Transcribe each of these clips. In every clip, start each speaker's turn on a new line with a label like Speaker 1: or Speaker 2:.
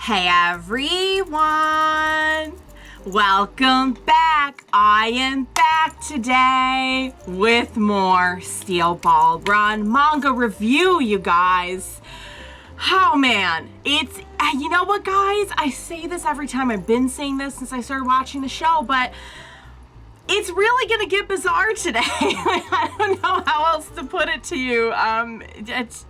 Speaker 1: Hey everyone! Welcome back! I am back today with more Steel Ball Run manga review, you guys. Oh man, it's, you know what guys? I say this every time. I've been saying this since I started watching the show, but it's really gonna get bizarre today. I don't know how else to put it to you. It's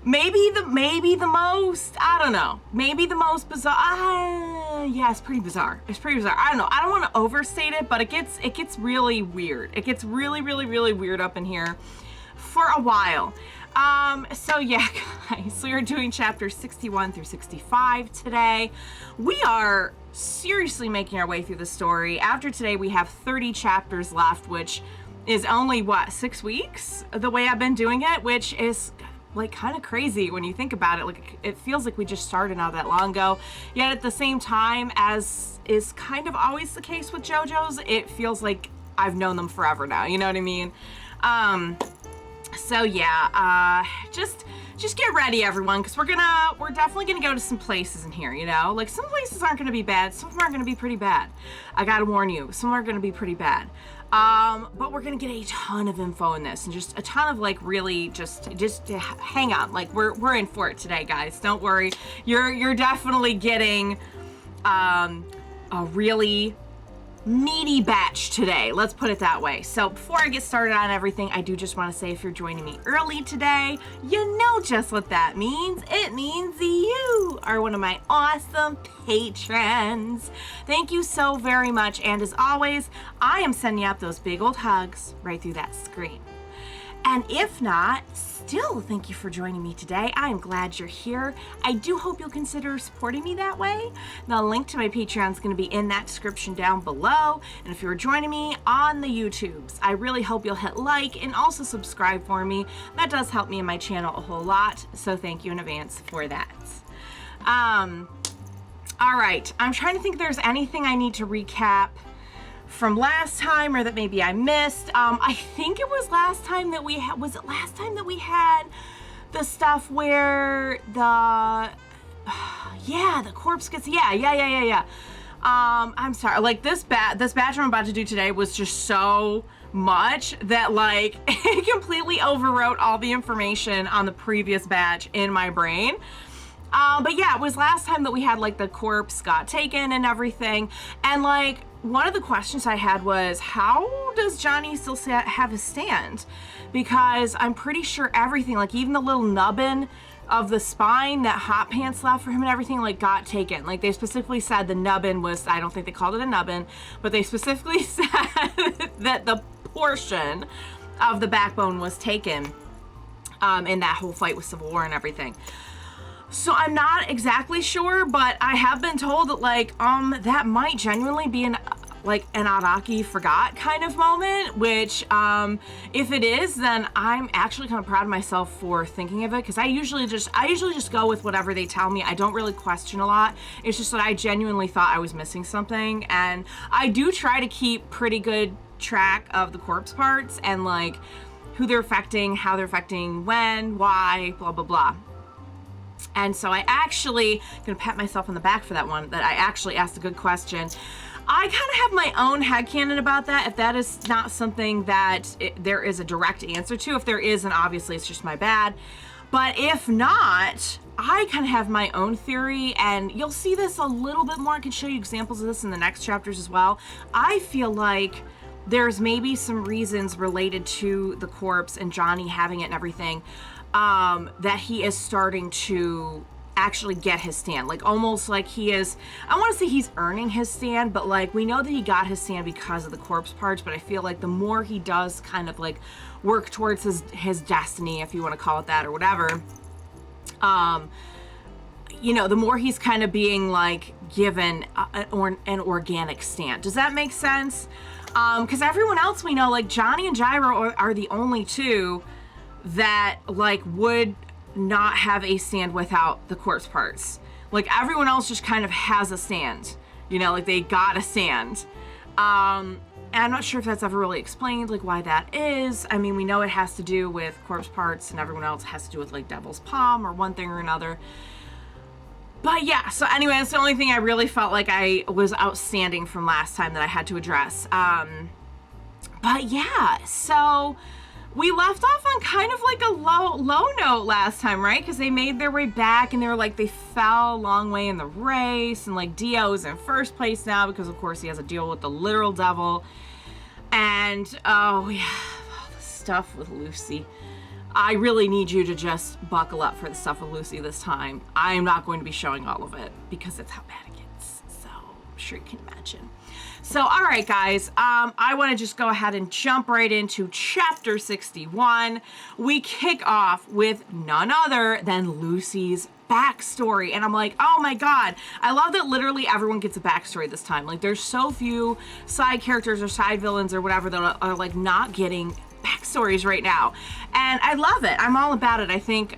Speaker 1: maybe the most, I don't know, maybe the most bizarre. Yeah, it's pretty bizarre. It's pretty bizarre. I don't know. I don't want to overstate it, but it gets really weird. It gets really weird up in here for a while. So yeah, guys, we are doing chapters 61 through 65 today. We are seriously making our way through the story. After today, we have 30 chapters left, which is only, what, 6 weeks? The way I've been doing it, which is like kind of crazy when you think about it. Like, it feels like we just started not that long ago. Yet at the same time, as is kind of always the case with JoJo's, it feels like I've known them forever now. You know what I mean? So yeah, just get ready, everyone, because we're definitely gonna go to some places in here, you know? Like, some places aren't gonna be bad, some of them are gonna be pretty bad. I gotta warn you, some are gonna be pretty bad. But we're gonna get a ton of info in this, and just a ton of, like, really just hang on. Like, we're in for it today, guys. Don't worry. You're definitely getting a really meaty batch today, let's put it that way. So before I get started on everything, I do just want to say, if you're joining me early today, you know just what that means. It means you are one of my awesome patrons. Thank you so very much, and as always, I am sending out those big old hugs right through that screen. And if not, still thank you for joining me today. I am glad you're here. I do hope you'll consider supporting me that way. The link to my Patreon is going to be in that description down below. And if you're joining me on the YouTubes, I really hope you'll hit like and also subscribe for me. That does help me and my channel a whole lot, so thank you in advance for that. All right, I'm trying to think if there's anything I need to recap from last time, or that maybe I missed. I think it was last time that we had, was it last time that we had the stuff where the, yeah, the corpse gets, yeah. I'm sorry, like, this batch I'm about to do today was just so much that, like, it completely overwrote all the information on the previous batch in my brain. But yeah, it was last time that we had, like, the corpse got taken and everything, and, like, one of the questions I had was, how does Johnny still have his stand? Because I'm pretty sure everything, like even the little nubbin of the spine that Hot Pants left for him and everything, like, got taken. Like, they specifically said the nubbin was, I don't think they called it a nubbin, but they specifically said that the portion of the backbone was taken in that whole fight with Civil War and everything. So I'm not exactly sure, but I have been told that, like, that might genuinely be an Araki forgot kind of moment, which, if it is, then I'm actually kind of proud of myself for thinking of it, because I usually just go with whatever they tell me. I don't really question a lot. It's just that I genuinely thought I was missing something, and I do try to keep pretty good track of the corpse parts, and, like, who they're affecting, how they're affecting, when, why, blah, blah, blah. And so I actually, gonna pat myself on the back for that one, that I actually asked a good question. I kind of have my own headcanon about that, if that is not something that there is a direct answer to. If there is, then obviously it's just my bad. But if not, I kind of have my own theory, and you'll see this a little bit more. I can show you examples of this in the next chapters as well. I feel like there's maybe some reasons related to the corpse and Johnny having it and everything, that he is starting to actually get his stand, like, almost like he is, I want to say he's earning his stand, but, like, we know that he got his stand because of the corpse parts, but I feel like the more he does kind of, like, work towards his destiny, if you want to call it that, or whatever, you know, the more he's kind of being, like, given an organic stand. Does that make sense? Because everyone else we know, like, Johnny and Gyro are the only two that, like, would not have a stand without the corpse parts. Like, everyone else just kind of has a stand, you know, like, they got a stand. And I'm not sure if that's ever really explained, like, why that is. I mean, we know it has to do with corpse parts, and everyone else has to do with, like, Devil's Palm or one thing or another. But yeah, so anyway, that's the only thing I really felt like I was outstanding from last time that I had to address. But yeah, so we left off on kind of like a low note last time, right? Because they made their way back and they were like, they fell a long way in the race, and like Dio is in first place now because of course he has a deal with the literal devil. And oh yeah, all the stuff with Lucy. I really need you to just buckle up for the stuff with Lucy this time. I am not going to be showing all of it because that's how bad it gets. So I'm sure you can imagine. So, all right, guys, I want to just go ahead and jump right into chapter 61. We kick off with none other than Lucy's backstory. And I'm like, oh my God, I love that literally everyone gets a backstory this time. Like, there's so few side characters or side villains or whatever that are like not getting backstories right now. And I love it. I'm all about it. I think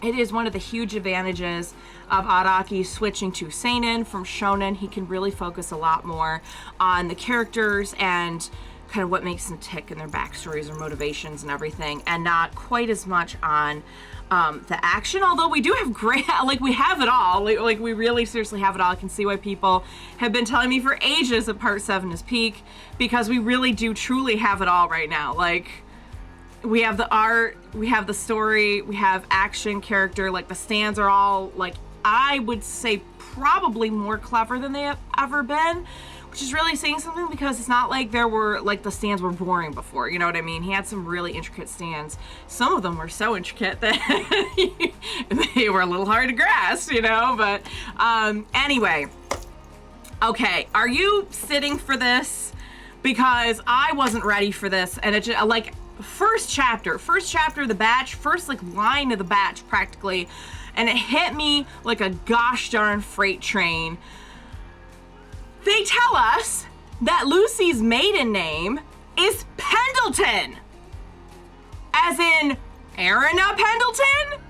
Speaker 1: it is one of the huge advantages of Araki switching to seinen from shonen. He can really focus a lot more on the characters and kind of what makes them tick and their backstories or motivations and everything, and not quite as much on the action, although we do have great, like we have it all, like we really seriously have it all. I can see why people have been telling me for ages that part 7 is peak, because we really do truly have it all right now. Like, we have the art, we have the story, we have action, character, like the stands are all, like, I would say probably more clever than they have ever been, which is really saying something, because it's not like there were, like, the stands were boring before, you know what I mean? He had some really intricate stands. Some of them were so intricate that they were a little hard to grasp, you know? But anyway, okay, are you sitting for this? Because I wasn't ready for this, and it just, like, first chapter of the batch, first, like, line of the batch, practically, and it hit me like a gosh darn freight train. They tell us that Lucy's maiden name is Pendleton, as in Erina Pendleton.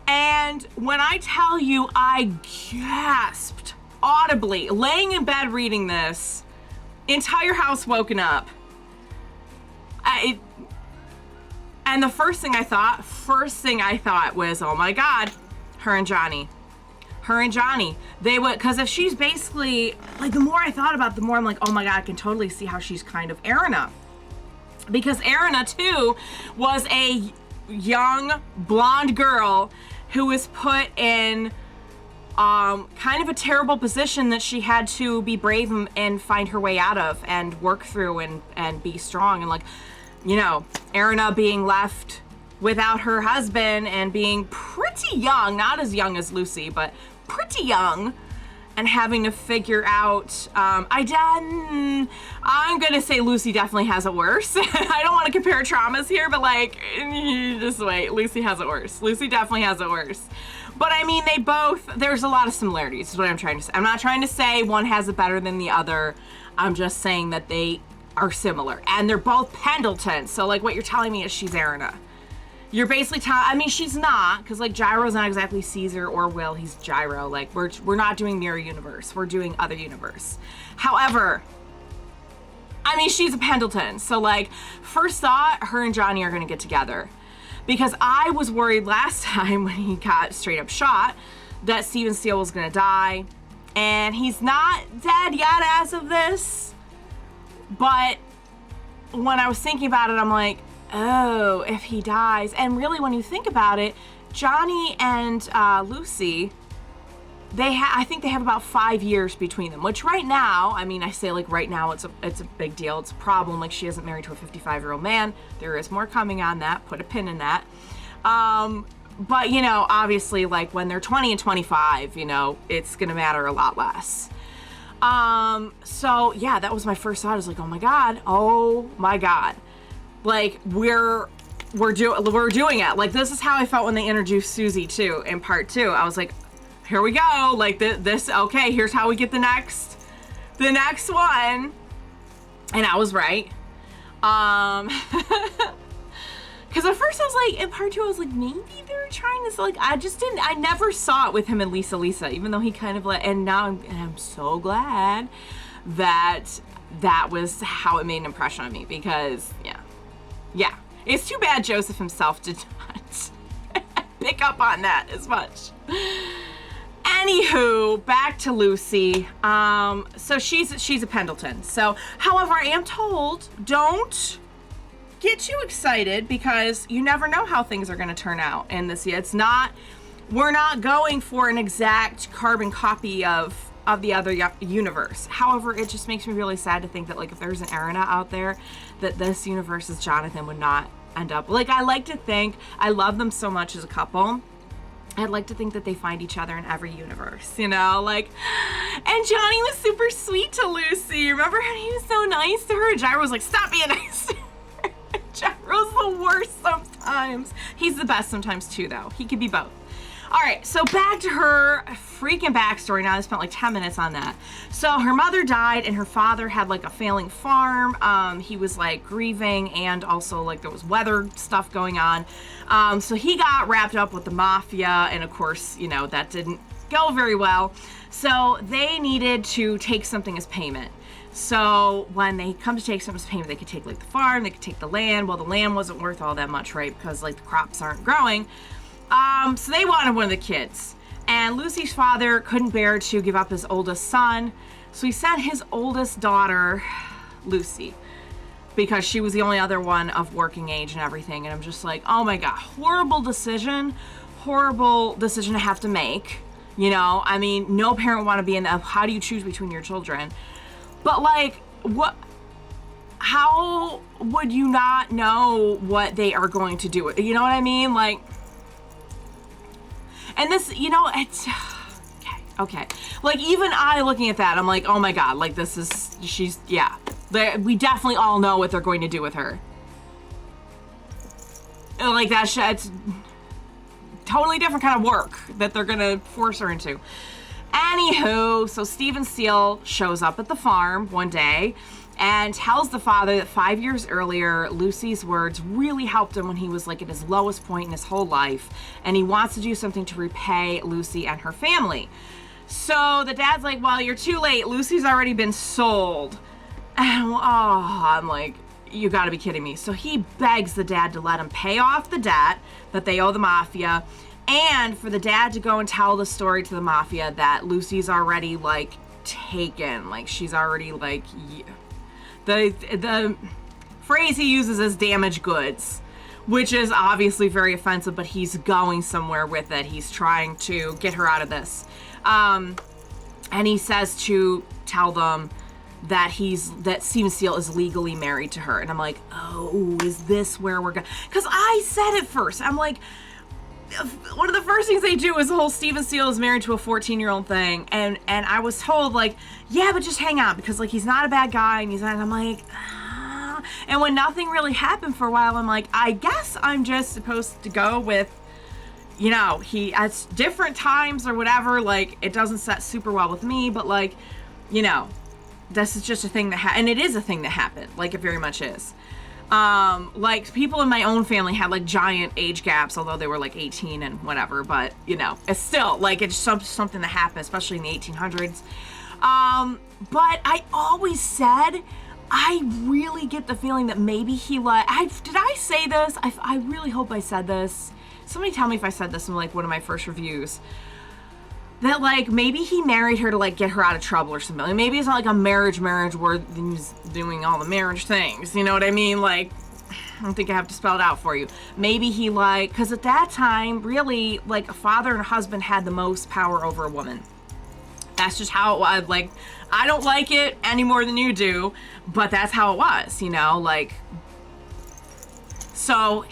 Speaker 1: And when I tell you, I gasped audibly, laying in bed reading this, entire house woken up. And the first thing I thought was, oh my God, her and Johnny, they would, because if she's basically, like, the more I thought about it, the more I'm like, oh my God, I can totally see how she's kind of Erina. Because Erina, too, was a young blonde girl who was put in kind of a terrible position that she had to be brave and find her way out of and work through and be strong. And, like, you know, Erina being left without her husband and being pretty young, not as young as Lucy, but pretty young, and having to figure out, I'm gonna say Lucy definitely has it worse. I don't want to compare traumas here, but like, just wait, Lucy has it worse. Lucy definitely has it worse. But I mean, there's a lot of similarities, is what I'm trying to say. I'm not trying to say one has it better than the other. I'm just saying that they are similar, and they're both Pendleton. So like, what you're telling me is she's Erina. You're basically I mean, she's not, because like Gyro's not exactly Caesar or Will, he's Gyro. Like, we're not doing Mirror Universe, we're doing Other Universe. However, I mean, she's a Pendleton. So like, first thought, her and Johnny are gonna get together, because I was worried last time when he got straight up shot that Steven Steele was gonna die, and he's not dead yet as of this. But when I was thinking about it, I'm like, oh, if he dies. And really, when you think about it, Johnny and Lucy, I think they have about 5 years between them, which right now, I mean, I say like right now, it's a big deal. It's a problem. Like, she isn't married to a 55-year-old man. There is more coming on that. Put a pin in that. But, you know, obviously, like, when they're 20 and 25, you know, it's going to matter a lot less. So yeah, that was my first thought. I was like, oh my God. Like, we're doing it. Like, this is how I felt when they introduced Susie too in part 2. I was like, here we go. Like, this, okay, here's how we get the next one. And I was right. Because at first I was like, in part 2, I was like, maybe they're trying to, like, I never saw it with him and Lisa, even though he kind of and now I'm so glad that was how it made an impression on me, because, yeah. It's too bad Joseph himself did not pick up on that as much. Anywho, back to Lucy. So she's a Pendleton. So, however, I am told, don't get too excited because you never know how things are going to turn out in this year. We're not going for an exact carbon copy of the other universe. However, it just makes me really sad to think that, like, if there's an Erina out there, that this universe's Jonathan would not end up. Like, I like to think, I love them so much as a couple. I'd like to think that they find each other in every universe, you know, like, and Johnny was super sweet to Lucy. Remember how he was so nice to her? Gyro was like, stop being nice to her. Gyro's the worst sometimes. He's the best sometimes too, though. He could be both. All right, so back to her freaking backstory. Now I spent like 10 minutes on that. So her mother died and her father had like a failing farm. He was like grieving and also like there was weather stuff going on. So he got wrapped up with the mafia and of course, you know, that didn't go very well. So they needed to take something as payment. So when they come to take something as payment, they could take like the farm, they could take the land. Well, the land wasn't worth all that much, right? Because like the crops aren't growing. So they wanted one of the kids. And Lucy's father couldn't bear to give up his oldest son. So he sent his oldest daughter, Lucy, because she was the only other one of working age and everything. And I'm just like, oh my God, horrible decision to have to make. You know, I mean, no parent would want to be in that. How do you choose between your children? But like, how would you not know what they are going to do? You know what I mean? Like, and this, you know, it's, okay. Like, even I looking at that, I'm like, oh my God, like we definitely all know what they're going to do with her. Like, it's totally different kind of work that they're going to force her into. Anywho, so Stephen Steele shows up at the farm one day and tells the father that 5 years earlier, Lucy's words really helped him when he was like at his lowest point in his whole life. And he wants to do something to repay Lucy and her family. So the dad's like, well, you're too late. Lucy's already been sold. And I'm like, you gotta be kidding me. So he begs the dad to let him pay off the debt that they owe the mafia. And for the dad to go and tell the story to the mafia that Lucy's already like taken. Like she's already like, the phrase he uses is damaged goods, which is obviously very offensive, but he's going somewhere with it. He's trying to get her out of this. And he says to tell them that Stephen Steele is legally married to her. And I'm like, oh, is this where we're going? Because I said it first. I'm like, one of the first things they do is the whole Stephen Steele is married to a 14-year-old thing. And I was told, like, yeah, but just hang on, because, like, he's not a bad guy, and I'm like, ah. And when nothing really happened for a while, I'm like, I guess I'm just supposed to go with, you know, he, at different times or whatever, like, it doesn't set super well with me, but, like, you know, this is just a thing that and it is a thing that happened, like, it very much is. Like, people in my own family had, like, giant age gaps, although they were, like, 18 and whatever, but, you know, it's still, like, it's something that happened, especially in the 1800s. But I always said, I really get the feeling that maybe he, did I say this? I really hope I said this. Somebody tell me if I said this in, like, one of my first reviews. That, like, maybe he married her to, like, get her out of trouble or something. Like, maybe it's not, like, a marriage where he's doing all the marriage things. You know what I mean? Like, I don't think I have to spell it out for you. Maybe he, like, because at that time, really, like, a father and a husband had the most power over a woman. That's just how it was. Like, I don't like it any more than you do, but that's how it was, you know? Like, so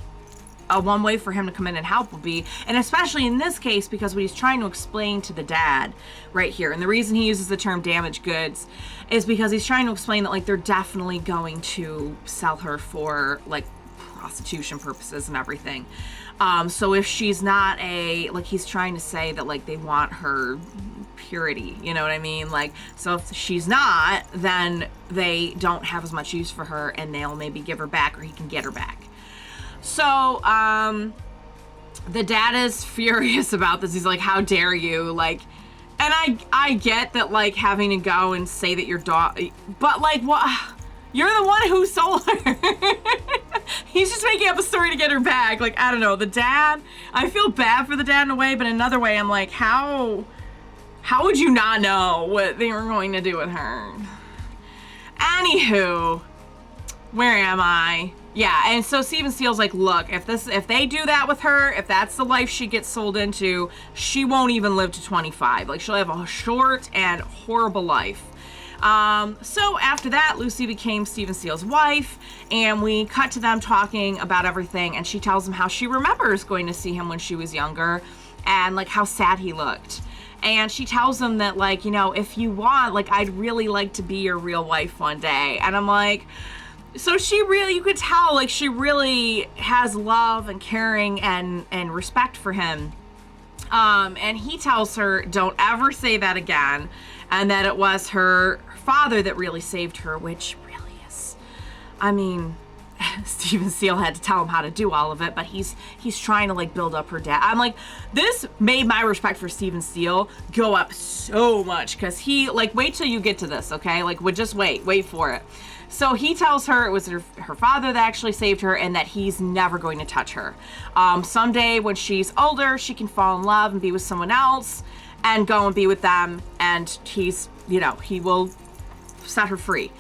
Speaker 1: one way for him to come in and help would be, and especially in this case, because what he's trying to explain to the dad right here, and the reason he uses the term damaged goods is because he's trying to explain that, like, they're definitely going to sell her for, like, prostitution purposes and everything. So if she's not he's trying to say that, like, they want her purity, you know what I mean? Like, so if she's not, then they don't have as much use for her, and they'll maybe give her back, or he can get her back. So, the dad is furious about this. He's like, how dare you? Like, and I get that, like, having to go and say that your daughter, but, like, what? You're the one who sold her. He's just making up a story to get her back. Like, I don't know. The dad, I feel bad for the dad in a way, but in another way, I'm like, how would you not know what they were going to do with her? Anywho, where am I? Yeah, and so Stephen Steele's like, look, if they do that with her, if that's the life she gets sold into, she won't even live to 25. Like, she'll have a short and horrible life. So after that, Lucy became Stephen Steele's wife, and we cut to them talking about everything, and she tells him how she remembers going to see him when she was younger, and like how sad he looked. And she tells him that, like, you know, if you want, like, I'd really like to be your real wife one day. And I'm like, so she really, you could tell, like, she really has love and caring and respect for him. And he tells her, don't ever say that again, and that it was her father that really saved her, which really is, I mean, Stephen Steele had to tell him how to do all of it, but he's trying to, like, build up her dad. I'm like, this made my respect for Stephen Steele go up so much, because he, like, wait till you get to this, okay? Like, just wait for it. So he tells her it was her father that actually saved her, and that he's never going to touch her. Someday when she's older, she can fall in love and be with someone else and go and be with them, and he's, you know, he will set her free.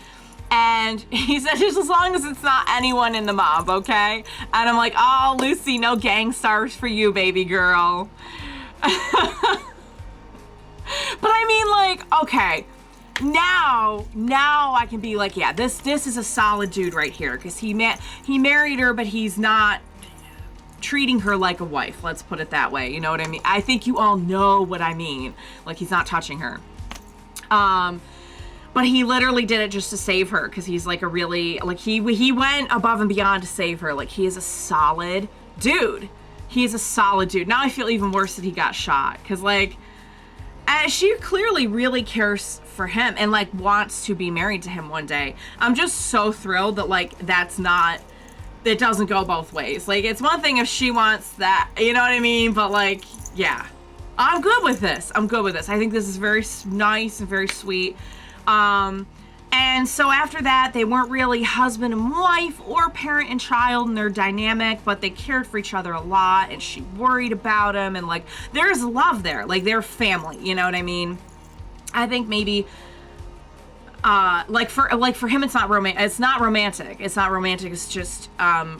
Speaker 1: And he said, just as long as it's not anyone in the mob, okay? And I'm like, oh, Lucy, no gang stars for you, baby girl. But I mean, like, okay, now I can be like, yeah, this is a solid dude right here, because he married her, but he's not treating her like a wife. Let's put it that way. You know what I mean? I think you all know what I mean. Like, he's not touching her. But he literally did it just to save her, because he's like a really, like, he went above and beyond to save her. Like, he is a solid dude. He is a solid dude. Now I feel even worse that he got shot, because, like, she clearly really cares for him and, like, wants to be married to him one day. I'm just so thrilled that, like, it doesn't go both ways. Like, it's one thing if she wants that, you know what I mean? But, like, yeah, I'm good with this. I think this is very nice and very sweet. And so after that, they weren't really husband and wife or parent and child in their dynamic, but they cared for each other a lot, and she worried about him, and, like, there's love there. Like, they're family, you know what I mean? I think maybe, for him, it's not romantic. It's just,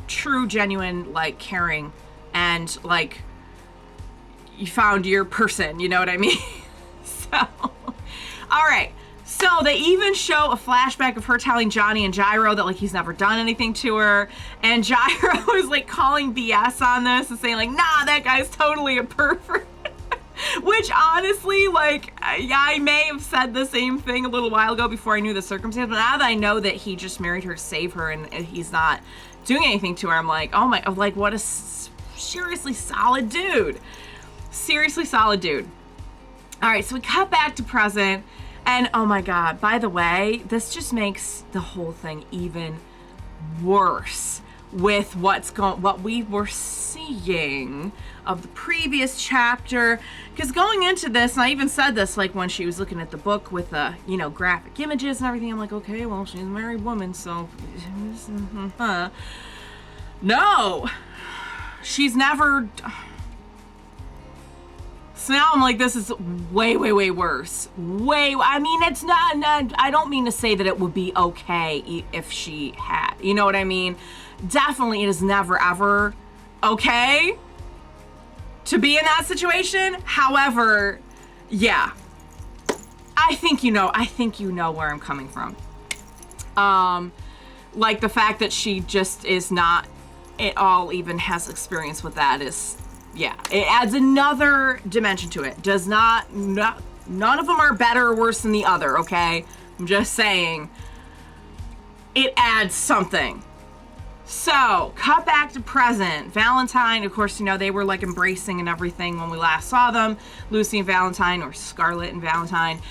Speaker 1: true, genuine, like, caring, and, like, you found your person, you know what I mean? So, all right. So they even show a flashback of her telling Johnny and Gyro that, like, he's never done anything to her. And Gyro is, like, calling BS on this and saying, like, nah, that guy's totally a pervert. Which, honestly, like, I may have said the same thing a little while ago before I knew the circumstance. But now that I know that he just married her to save her and he's not doing anything to her, I'm like, oh my, like, what a seriously solid dude. Seriously solid dude. All right, so we cut back to present. And oh my God, by the way, this just makes the whole thing even worse with what we were seeing of the previous chapter. Because going into this, and I even said this, like, when she was looking at the book with the, you know, graphic images and everything, I'm like, okay, well, she's a married woman, so, no, she's never. So now I'm like, this is way, way, way worse. I mean, it's not, I don't mean to say that it would be okay if she had, you know what I mean? Definitely it is never, ever okay to be in that situation. However, yeah, I think you know where I'm coming from. Like, the fact that she just is not at all even has experience with that is, yeah, it adds another dimension to it. None of them are better or worse than the other, okay? I'm just saying, it adds something. So, cut back to present. Valentine, of course, you know, they were, like, embracing and everything when we last saw them. Lucy and Valentine, or Scarlet and Valentine.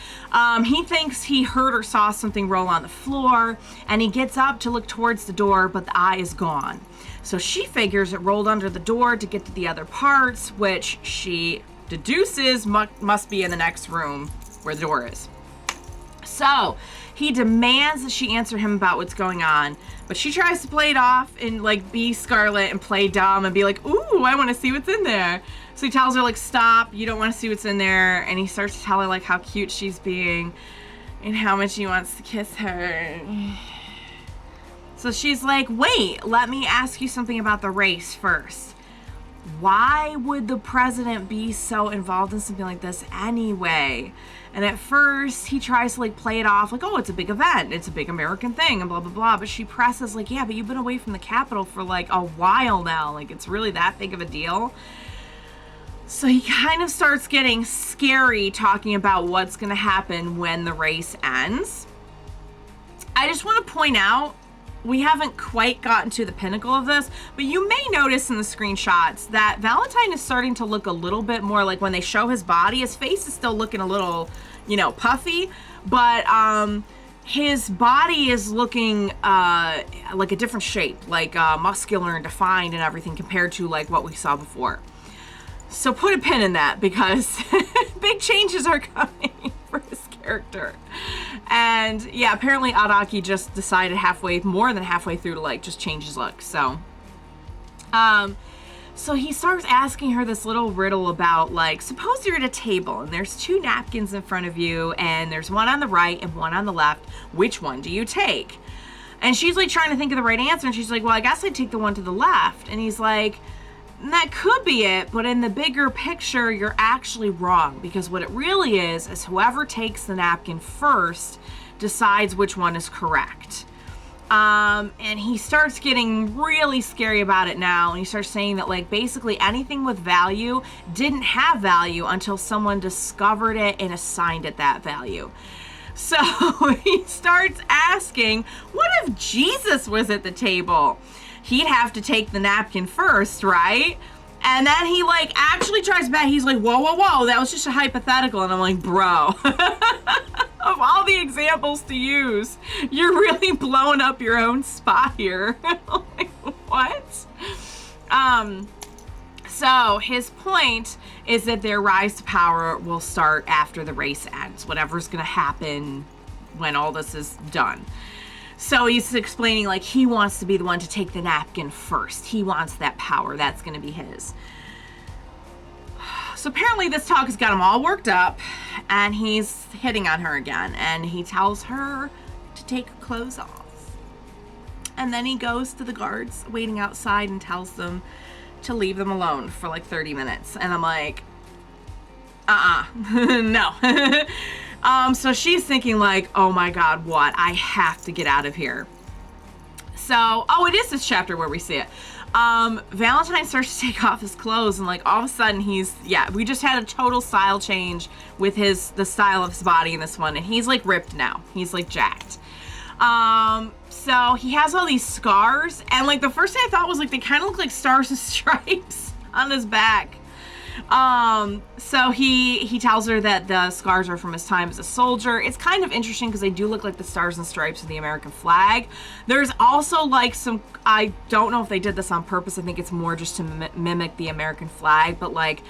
Speaker 1: He thinks he heard or saw something roll on the floor, and he gets up to look towards the door, but the eye is gone. So she figures it rolled under the door to get to the other parts, which she deduces must be in the next room where the door is. So He demands that she answer him about what's going on, but she tries to play it off and like be Scarlet and play dumb and be like, ooh, I want to see what's in there. So he tells her like, stop, you don't want to see what's in there. And he starts to tell her like how cute she's being and how much he wants to kiss her. So she's like, wait, let me ask you something about the race first. Why would the president be so involved in something like this anyway? And at first he tries to like play it off like, oh, it's a big event, it's a big American thing and blah blah blah, but she presses like, yeah, but you've been away from the Capitol for like a while now, like it's really that big of a deal. So he kind of starts getting scary talking about what's gonna happen when the race ends. I just want to point out, we haven't quite gotten to the pinnacle of this, but you may notice in the screenshots that Valentine is starting to look a little bit more like, when they show his body, his face is still looking a little, you know, puffy, but his body is looking like a different shape, like muscular and defined and everything compared to like what we saw before. So put a pin in that, because big changes are coming for his character. And yeah, apparently Araki just decided more than halfway through to like just change his look. So so he starts asking her this little riddle about like, suppose you're at a table and there's 2 napkins in front of you and there's one on the right and one on the left. Which one do you take? And she's like trying to think of the right answer, and she's like, well, I guess I'd take the one to the left. And he's like, that could be it, but in the bigger picture, you're actually wrong, because what it really is whoever takes the napkin first decides which one is correct. And he starts getting really scary about it now, and he starts saying that like basically anything with value didn't have value until someone discovered it and assigned it that value. So he starts asking, what if Jesus was at the table? He'd have to take the napkin first, right? And then he like actually tries back. He's like, whoa, whoa, whoa, that was just a hypothetical. And I'm like, bro, of all the examples to use, you're really blowing up your own spot here. Like, what? So his point is that their rise to power will start after the race ends, whatever's gonna happen when all this is done. So he's explaining like he wants to be the one to take the napkin first. He wants that power. That's going to be his. So apparently this talk has got him all worked up, and he's hitting on her again, and he tells her to take her clothes off. And then he goes to the guards waiting outside and tells them to leave them alone for like 30 minutes. And I'm like, no. So she's thinking like, oh my God, what? I have to get out of here. So, oh, it is this chapter where we see it. Valentine starts to take off his clothes, and like all of a sudden we just had a total style change with the style of his body in this one, and he's like ripped now. He's like jacked. So he has all these scars, and like the first thing I thought was like they kind of look like stars and stripes on his back. So he tells her that the scars are from his time as a soldier. It's kind of interesting because they do look like the stars and stripes of the American flag. There's also like I don't know if they did this on purpose. I think it's more just to mimic the American flag, but like,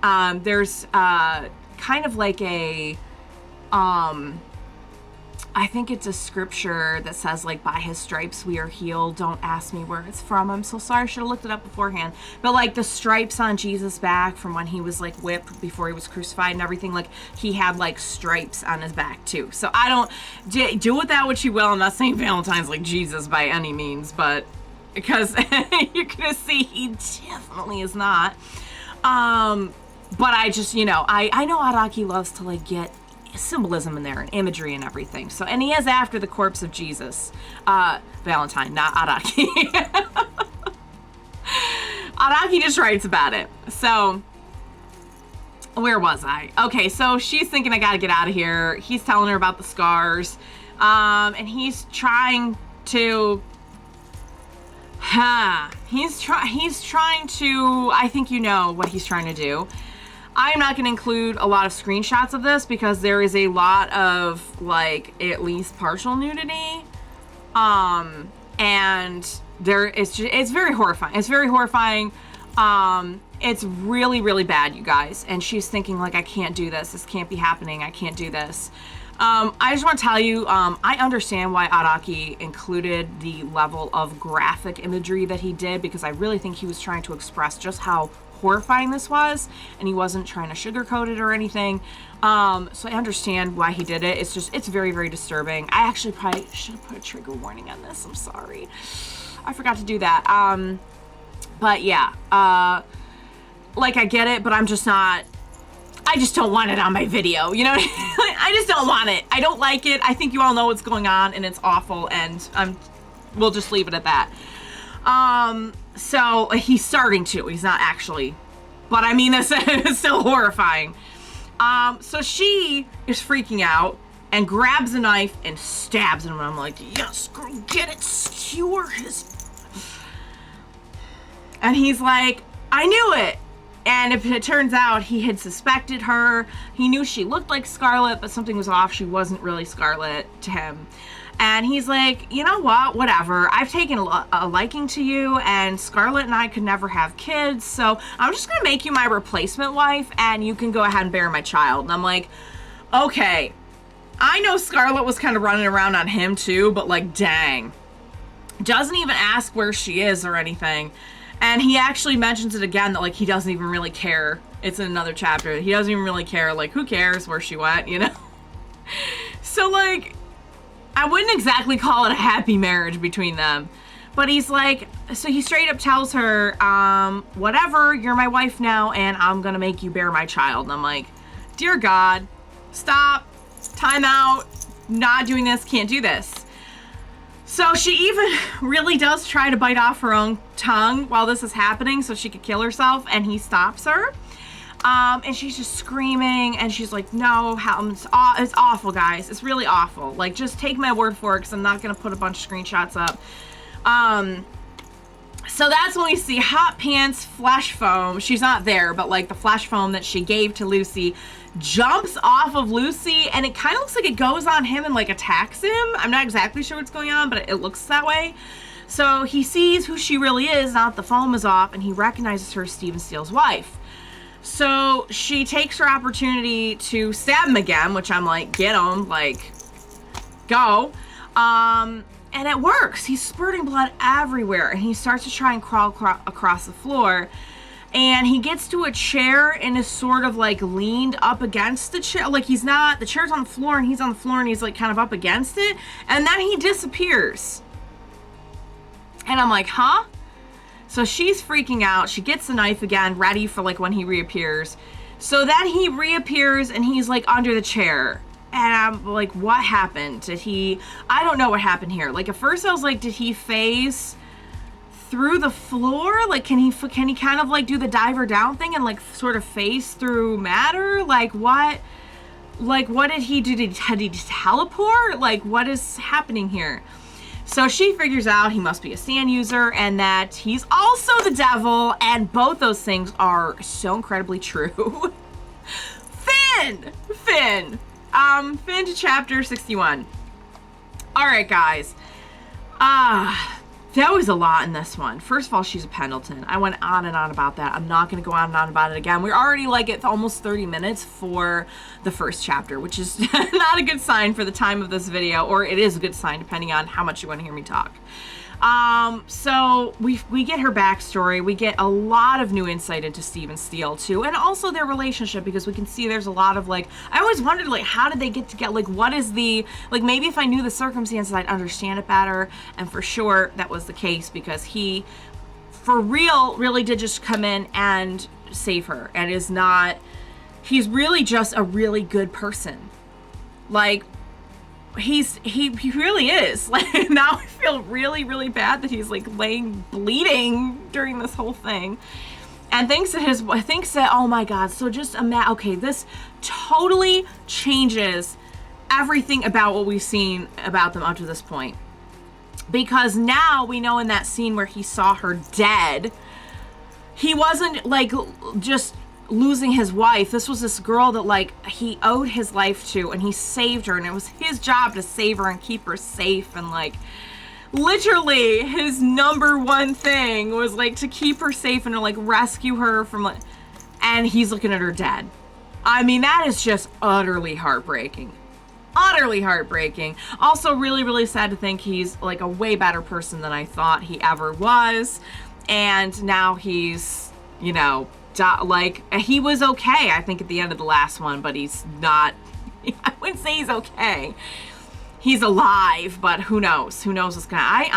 Speaker 1: there's, kind of like a, I think it's a scripture that says like, by his stripes we are healed. Don't ask me where it's from. I'm so sorry. I should have looked it up beforehand. But like the stripes on Jesus' back from when he was like whipped before he was crucified and everything, like he had like stripes on his back too. So I don't, do with that what you will. I'm not saying Valentine's like Jesus by any means, but because you're gonna see he definitely is not. But I just, I know Araki loves to like get symbolism in there and imagery and everything. So, and he is after the corpse of Jesus. Valentine, not Araki. Araki just writes about it. So, where was I? Okay, so she's thinking I gotta get out of here. He's telling her about the scars. And he's trying to he's trying to, I think you know what he's trying to do. I'm not going to include a lot of screenshots of this because there is a lot of like at least partial nudity. And it's very horrifying. It's very horrifying. It's really, really bad, you guys. And she's thinking, like, I can't do this. This can't be happening. I can't do this. I just want to tell you, I understand why Araki included the level of graphic imagery that he did, because I really think he was trying to express just how horrifying this was, and he wasn't trying to sugarcoat it or anything. So I understand why he did it. It's just, it's very, very disturbing. I actually probably should have put a trigger warning on this. I'm sorry. I forgot to do that. But yeah, like, I get it, but I'm just not, I just don't want it on my video, you know? I just don't want it. I don't like it. I think you all know what's going on, and it's awful, and we'll just leave it at that. So he's starting to. He's not actually, but I mean, this is still horrifying. So she is freaking out and grabs a knife and stabs him, and I'm like, yes, girl, get it, skewer his. And he's like, I knew it. And if it turns out he had suspected her, he knew she looked like Scarlet, but something was off. She wasn't really Scarlet to him. And he's like, you know what, whatever. I've taken a liking to you, and Scarlet and I could never have kids, so I'm just gonna make you my replacement wife, and you can go ahead and bear my child. And I'm like, okay. I know Scarlet was kind of running around on him too, but like, dang. Doesn't even ask where she is or anything. And he actually mentions it again, that like he doesn't even really care. It's in another chapter. He doesn't even really care. Like, who cares where she went, you know? So like, I wouldn't exactly call it a happy marriage between them. But he's like, so he straight up tells her, whatever, you're my wife now, and I'm gonna make you bear my child. And I'm like, dear God, stop, time out, not doing this, can't do this. So she even really does try to bite off her own tongue while this is happening so she could kill herself, and he stops her. And she's just screaming, and she's like, no, it's awful, guys. It's really awful. Like, just take my word for it, because I'm not going to put a bunch of screenshots up. So that's when we see Hot Pants flash foam. She's not there, but like the flash foam that she gave to Lucy jumps off of Lucy, and it kind of looks like it goes on him and like attacks him. I'm not exactly sure what's going on, but it looks that way. So he sees who she really is now that the foam is off, and he recognizes her as Steven Steele's wife. So she takes her opportunity to stab him again, which I'm like, get him, like, go. And it works. He's spurting blood everywhere, and he starts to try and crawl across the floor. And he gets to a chair and is sort of like leaned up against the chair. Like, he's not, the chair's on the floor, and he's on the floor, and he's like kind of up against it. And then he disappears. And I'm like, huh? So she's freaking out. She gets the knife again, ready for like when he reappears. So then he reappears, and he's like under the chair. And I'm like, what happened? I don't know what happened here. Like, at first I was like, did he phase through the floor? Like, can he kind of like do the diver down thing and like sort of phase through matter? Like, what did he do? Did he teleport? Like, what is happening here? So she figures out he must be a sand user, and that he's also the devil, and both those things are so incredibly true. Finn to chapter 61. All right, guys. That was a lot in this one. First of all, she's a Pendleton. I went on and on about that. I'm not going to go on and on about it again. We're already like at almost 30 minutes for the first chapter, which is not a good sign for the time of this video, or it is a good sign depending on how much you want to hear me talk. So we get her backstory. We get a lot of new insight into Steven Steele too, and also their relationship, because we can see there's a lot of like, I always wondered like, how did they get together? Like, what is the, like, maybe if I knew the circumstances, I'd understand it better. And for sure that was the case, because he, for real, really did just come in and save her, and he's really just a really good person. Like, he really is. Like, now I feel really, really bad that he's like laying bleeding during this whole thing, and thinks that oh my God. So just imagine, okay, this totally changes everything about what we've seen about them up to this point, because now we know in that scene where he saw her dead, he wasn't like just losing his wife. This was this girl that like he owed his life to, and he saved her, and it was his job to save her and keep her safe, and like literally his number one thing was like to keep her safe and to like rescue her from like, and he's looking at her dead. I mean, that is just utterly heartbreaking. Utterly heartbreaking. Also really, really sad to think he's like a way better person than I thought he ever was. And now he's, you know, like, he was okay, I think, at the end of the last one, but he's not, I wouldn't say he's okay. He's alive, but who knows? Who knows what's gonna, I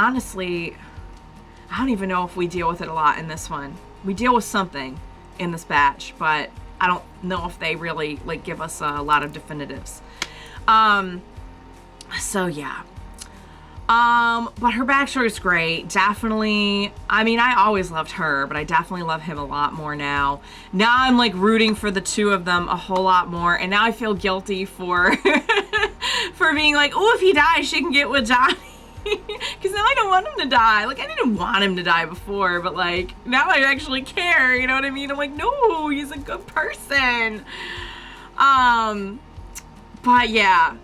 Speaker 1: don't even know if we deal with it a lot in this one. We deal with something in this batch, but I don't know if they really, like, give us a lot of definitives. So yeah. But her backstory is great. Definitely, I mean, I always loved her, but I definitely love him a lot more now. Now I'm like rooting for the two of them a whole lot more, and now I feel guilty for for being like, oh, if he dies, she can get with Johnny. Because now I don't want him to die. Like, I didn't want him to die before, but like, now I actually care, you know what I mean? I'm like, no, he's a good person. But yeah.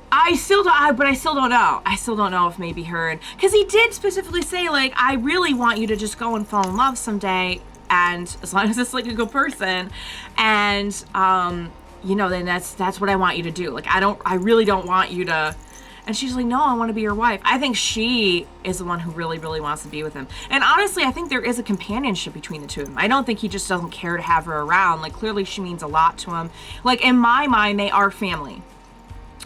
Speaker 1: I still don't know. I still don't know if maybe her, and because he did specifically say, like, I really want you to just go and fall in love someday, and as long as it's like a good person, and you know, then that's what I want you to do. Like, I really don't want you to. And she's like, no, I want to be your wife. I think she is the one who really, really wants to be with him. And honestly, I think there is a companionship between the two of them. I don't think he just doesn't care to have her around. Like, clearly she means a lot to him. Like, in my mind, they are family.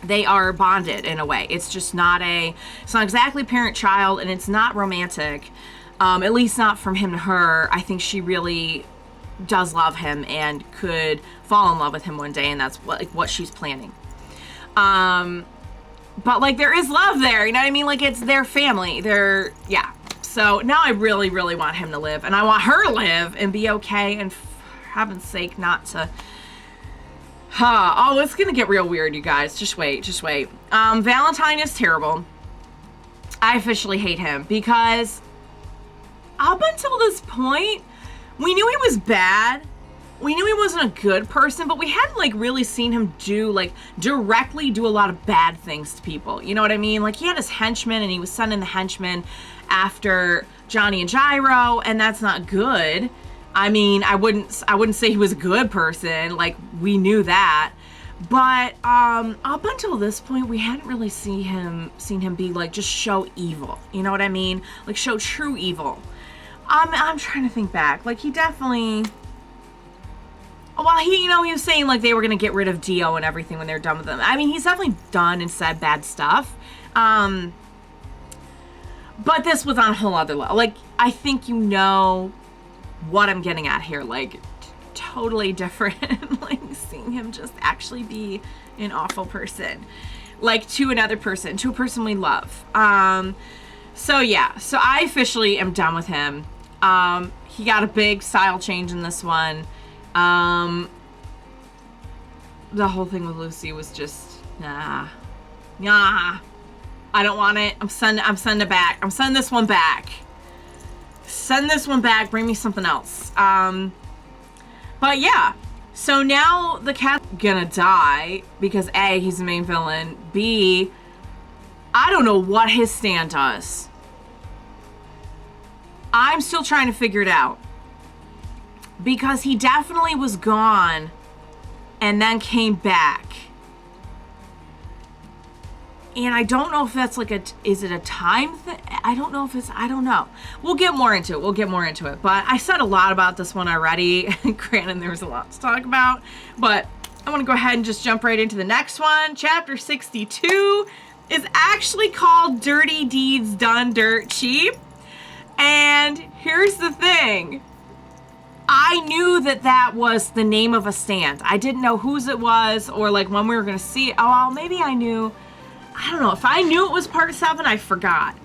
Speaker 1: They are bonded in a way. It's just not exactly parent-child, and it's not romantic. At least not from him to her. I think she really does love him and could fall in love with him one day, and that's what she's planning. But like, there is love there, you know what I mean? Like, it's their family. Yeah. So now I really, really want him to live, and I want her to live and be okay, and for heaven's sake not to. Oh, it's gonna get real weird, you guys. Just wait. Valentine is terrible. I officially hate him because up until this point, we knew he was bad. We knew he wasn't a good person, but we hadn't like really seen him directly do a lot of bad things to people. You know what I mean? Like, he had his henchmen, and he was sending the henchmen after Johnny and Gyro, and that's not good. I mean, I wouldn't say he was a good person. Like, we knew that. But up until this point, we hadn't really seen him be like, just show evil. You know what I mean? Like, show true evil. I'm trying to think back. Like, he definitely. Well, he was saying like they were gonna get rid of Dio and everything when they're done with them. I mean, he's definitely done and said bad stuff. But this was on a whole other level. Like, I think you know what I'm getting at here. Like, totally different. Like, seeing him just actually be an awful person. Like, to another person, to a person we love. So yeah. So I officially am done with him. He got a big style change in this one. The whole thing with Lucy was just nah. I don't want it. I'm sending it back. I'm sending this one back. Send this one back. Bring me something else. But yeah. So now the cat's gonna die because A, he's the main villain. B, I don't know what his stand does. I'm still trying to figure it out. Because he definitely was gone and then came back. And I don't know if that's like is it a time thing? I don't know. We'll get more into it. But I said a lot about this one already. Granted, there was a lot to talk about. But I want to go ahead and just jump right into the next one. Chapter 62 is actually called Dirty Deeds Done Dirt Cheap. And here's the thing. I knew that was the name of a stand. I didn't know whose it was or like when we were going to see it. Oh, well, maybe I knew. I don't know. If I knew it was part 7, I forgot.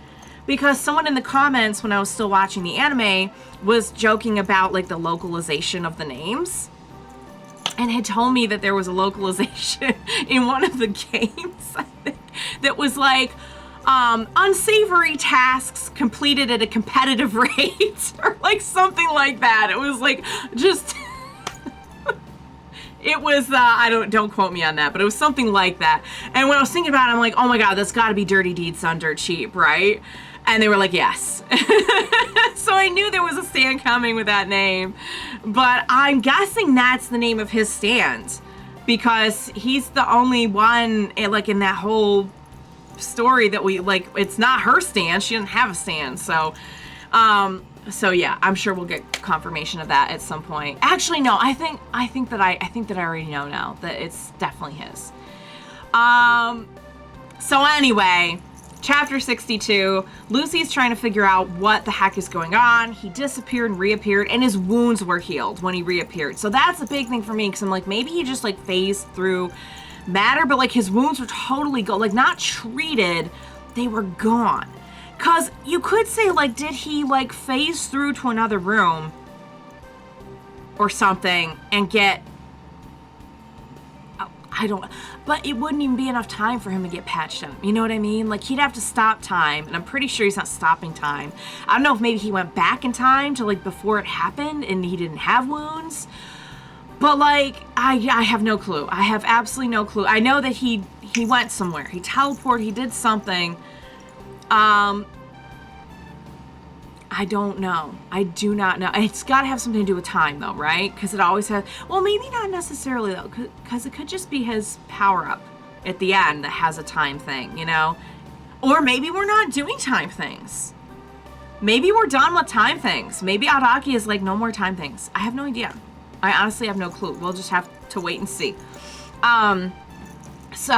Speaker 1: Because someone in the comments when I was still watching the anime was joking about like the localization of the names. And had told me that there was a localization in one of the games, I think, that was like, unsavory tasks completed at a competitive rate or like something like that. It was like just It was, don't quote me on that, but it was something like that. And when I was thinking about it, I'm like, oh my God, that's gotta be Dirty Deeds Done Dirt Cheap, right? And they were like, yes. So I knew there was a stand coming with that name. But I'm guessing that's the name of his stand, because he's the only one, like, in that whole story that we, like, it's not her stand. She doesn't have a stand. So yeah, I'm sure we'll get confirmation of that at some point. Actually, no, I think that I already know now that it's definitely his. So anyway, chapter 62, Lucy's trying to figure out what the heck is going on. He disappeared and reappeared, and his wounds were healed when he reappeared. So that's a big thing for me, because I'm like, maybe he just, like, phased through matter, but, like, his wounds were totally like, not treated, they were gone. Because you could say, like, did he, like, phase through to another room or something and get, but it wouldn't even be enough time for him to get patched up. You know what I mean? Like, he'd have to stop time, and I'm pretty sure he's not stopping time. I don't know if maybe he went back in time to, like, before it happened and he didn't have wounds. But, like, I have no clue. I have absolutely no clue. I know that he went somewhere. He teleported. He did something. I don't know. I do not know. It's got to have something to do with time, though, right? Because it always has. Well, maybe not necessarily, though, because it could just be his power-up at the end that has a time thing, you know? Or maybe we're not doing time things. Maybe we're done with time things. Maybe Araki is like, no more time things. I have no idea. I honestly have no clue. We'll just have to wait and see. So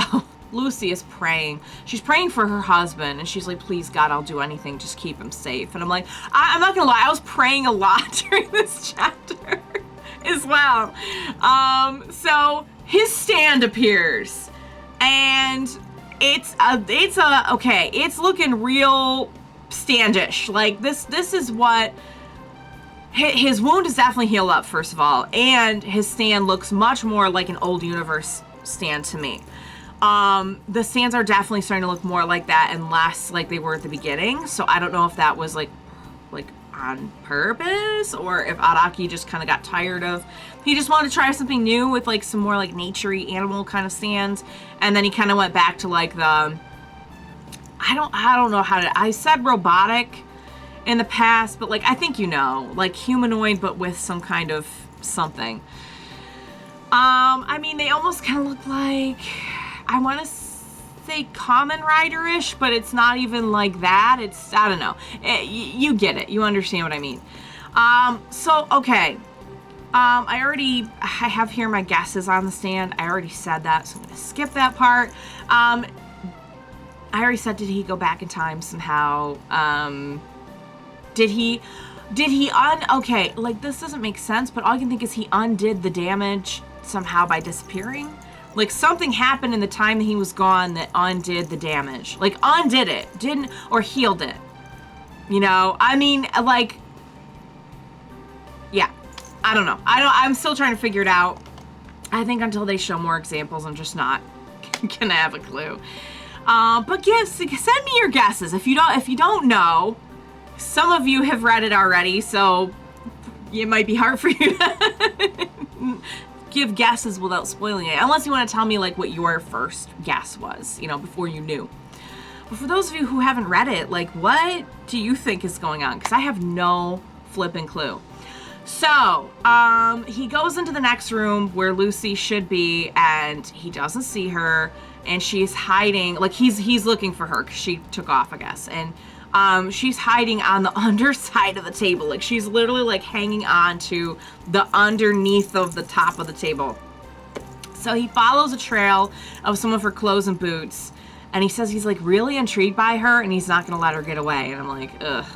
Speaker 1: Lucy is praying. She's praying for her husband, and she's like, please, God, I'll do anything. Just keep him safe. And I'm like, I'm not gonna lie, I was praying a lot during this chapter as well. So his stand appears, and it's looking real standish. Like, this is what, his wound is definitely healed up, first of all, and his stand looks much more like an old universe stand to me. The stands are definitely starting to look more like that and less like they were at the beginning. So I don't know if that was like on purpose, or if Araki just kind of got tired of, he just wanted to try something new with like some more like nature-y animal kind of stands, and then he kind of went back to like the, I don't know how to, I said robotic in the past, but like, I think, you know, like humanoid, but with some kind of something. I mean, they almost kind of look like, I want to say Kamen Rider-ish, but it's not even like that. It's, I don't know. You get it. You understand what I mean. So, okay. I have here my guesses on the stand. I already said that, so I'm going to skip that part. I already said, did he go back in time somehow? Okay, like, this doesn't make sense, but all I can think is he undid the damage somehow by disappearing. Like, something happened in the time that he was gone that undid the damage. Like, undid it. Didn't, or healed it. You know? I mean, like, yeah. I don't know. I'm still trying to figure it out. I think until they show more examples, I'm just not gonna have a clue. But send me your guesses. If you don't know, some of you have read it already, so it might be hard for you to give guesses without spoiling it, unless you want to tell me like what your first guess was, you know, before you knew. But for those of you who haven't read it, like, what do you think is going on? Because I have no flipping clue. So, he goes into the next room where Lucy should be, and he doesn't see her, and she's hiding, like, he's looking for her, because she took off, I guess, and she's hiding on the underside of the table. Like, she's literally like hanging on to the underneath of the top of the table. So he follows a trail of some of her clothes and boots, and he says he's like really intrigued by her and he's not gonna let her get away. And I'm like, ugh.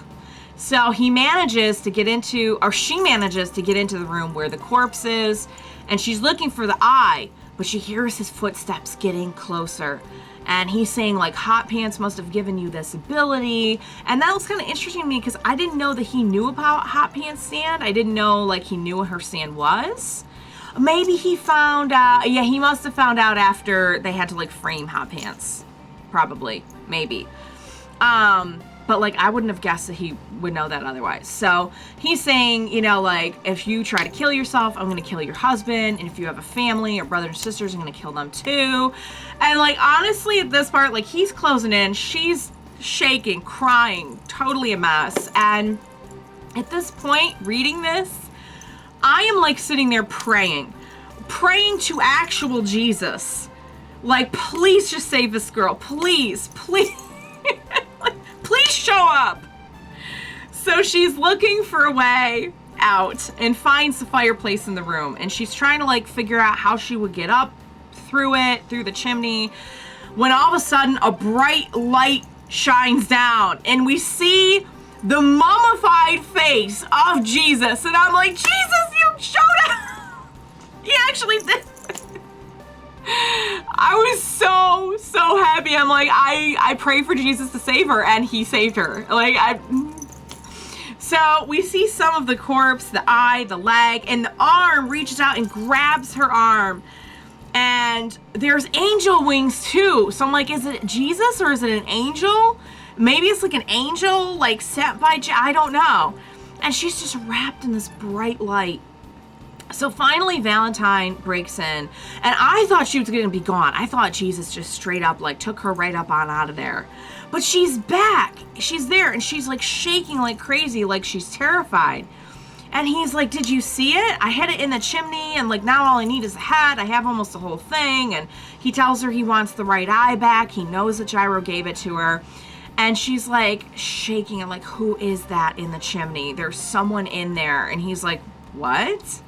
Speaker 1: So he manages to get into, or she manages to get into the room where the corpse is, and she's looking for the eye, but she hears his footsteps getting closer. And he's saying, like, Hot Pants must have given you this ability. And that was kind of interesting to me, because I didn't know that he knew about Hot Pants' stand. I didn't know, like, he knew what her stand was. Maybe he found out. Yeah, he must have found out after they had to, like, frame Hot Pants. Probably. Maybe. But but like I wouldn't have guessed that he would know that otherwise. So he's saying, you know, like, if you try to kill yourself, I'm gonna kill your husband, and if you have a family or brothers and sisters, I'm gonna kill them too. And like, honestly, at this part, like, he's closing in, she's shaking, crying, totally a mess. And at this point, reading this, I am like sitting there praying to actual Jesus. Like, please just save this girl. Please, please. Like, please show up. So she's looking for a way out and finds the fireplace in the room. And she's trying to like figure out how she would get up through the chimney, when all of a sudden a bright light shines down and we see the mummified face of Jesus. And I'm like, Jesus, you showed up. He actually did. I was so happy. I'm like, I pray for Jesus to save her, and he saved her. Like, so we see some of the corpse, the eye, the leg, and the arm reaches out and grabs her arm. And there's angel wings too. So I'm like, is it Jesus or is it an angel? Maybe it's like an angel, like sent by, I don't know. And she's just wrapped in this bright light. So finally Valentine breaks in, and I thought she was gonna be gone. I thought Jesus just straight up like took her right up on out of there. But she's back, she's there, and she's like shaking like crazy, like she's terrified. And he's like, did you see it? I hid it in the chimney, and like now all I need is the head. I have almost the whole thing. And he tells her he wants the right eye back. He knows that Gyro gave it to her. And she's like shaking and like, who is that in the chimney? There's someone in there. And he's like, what?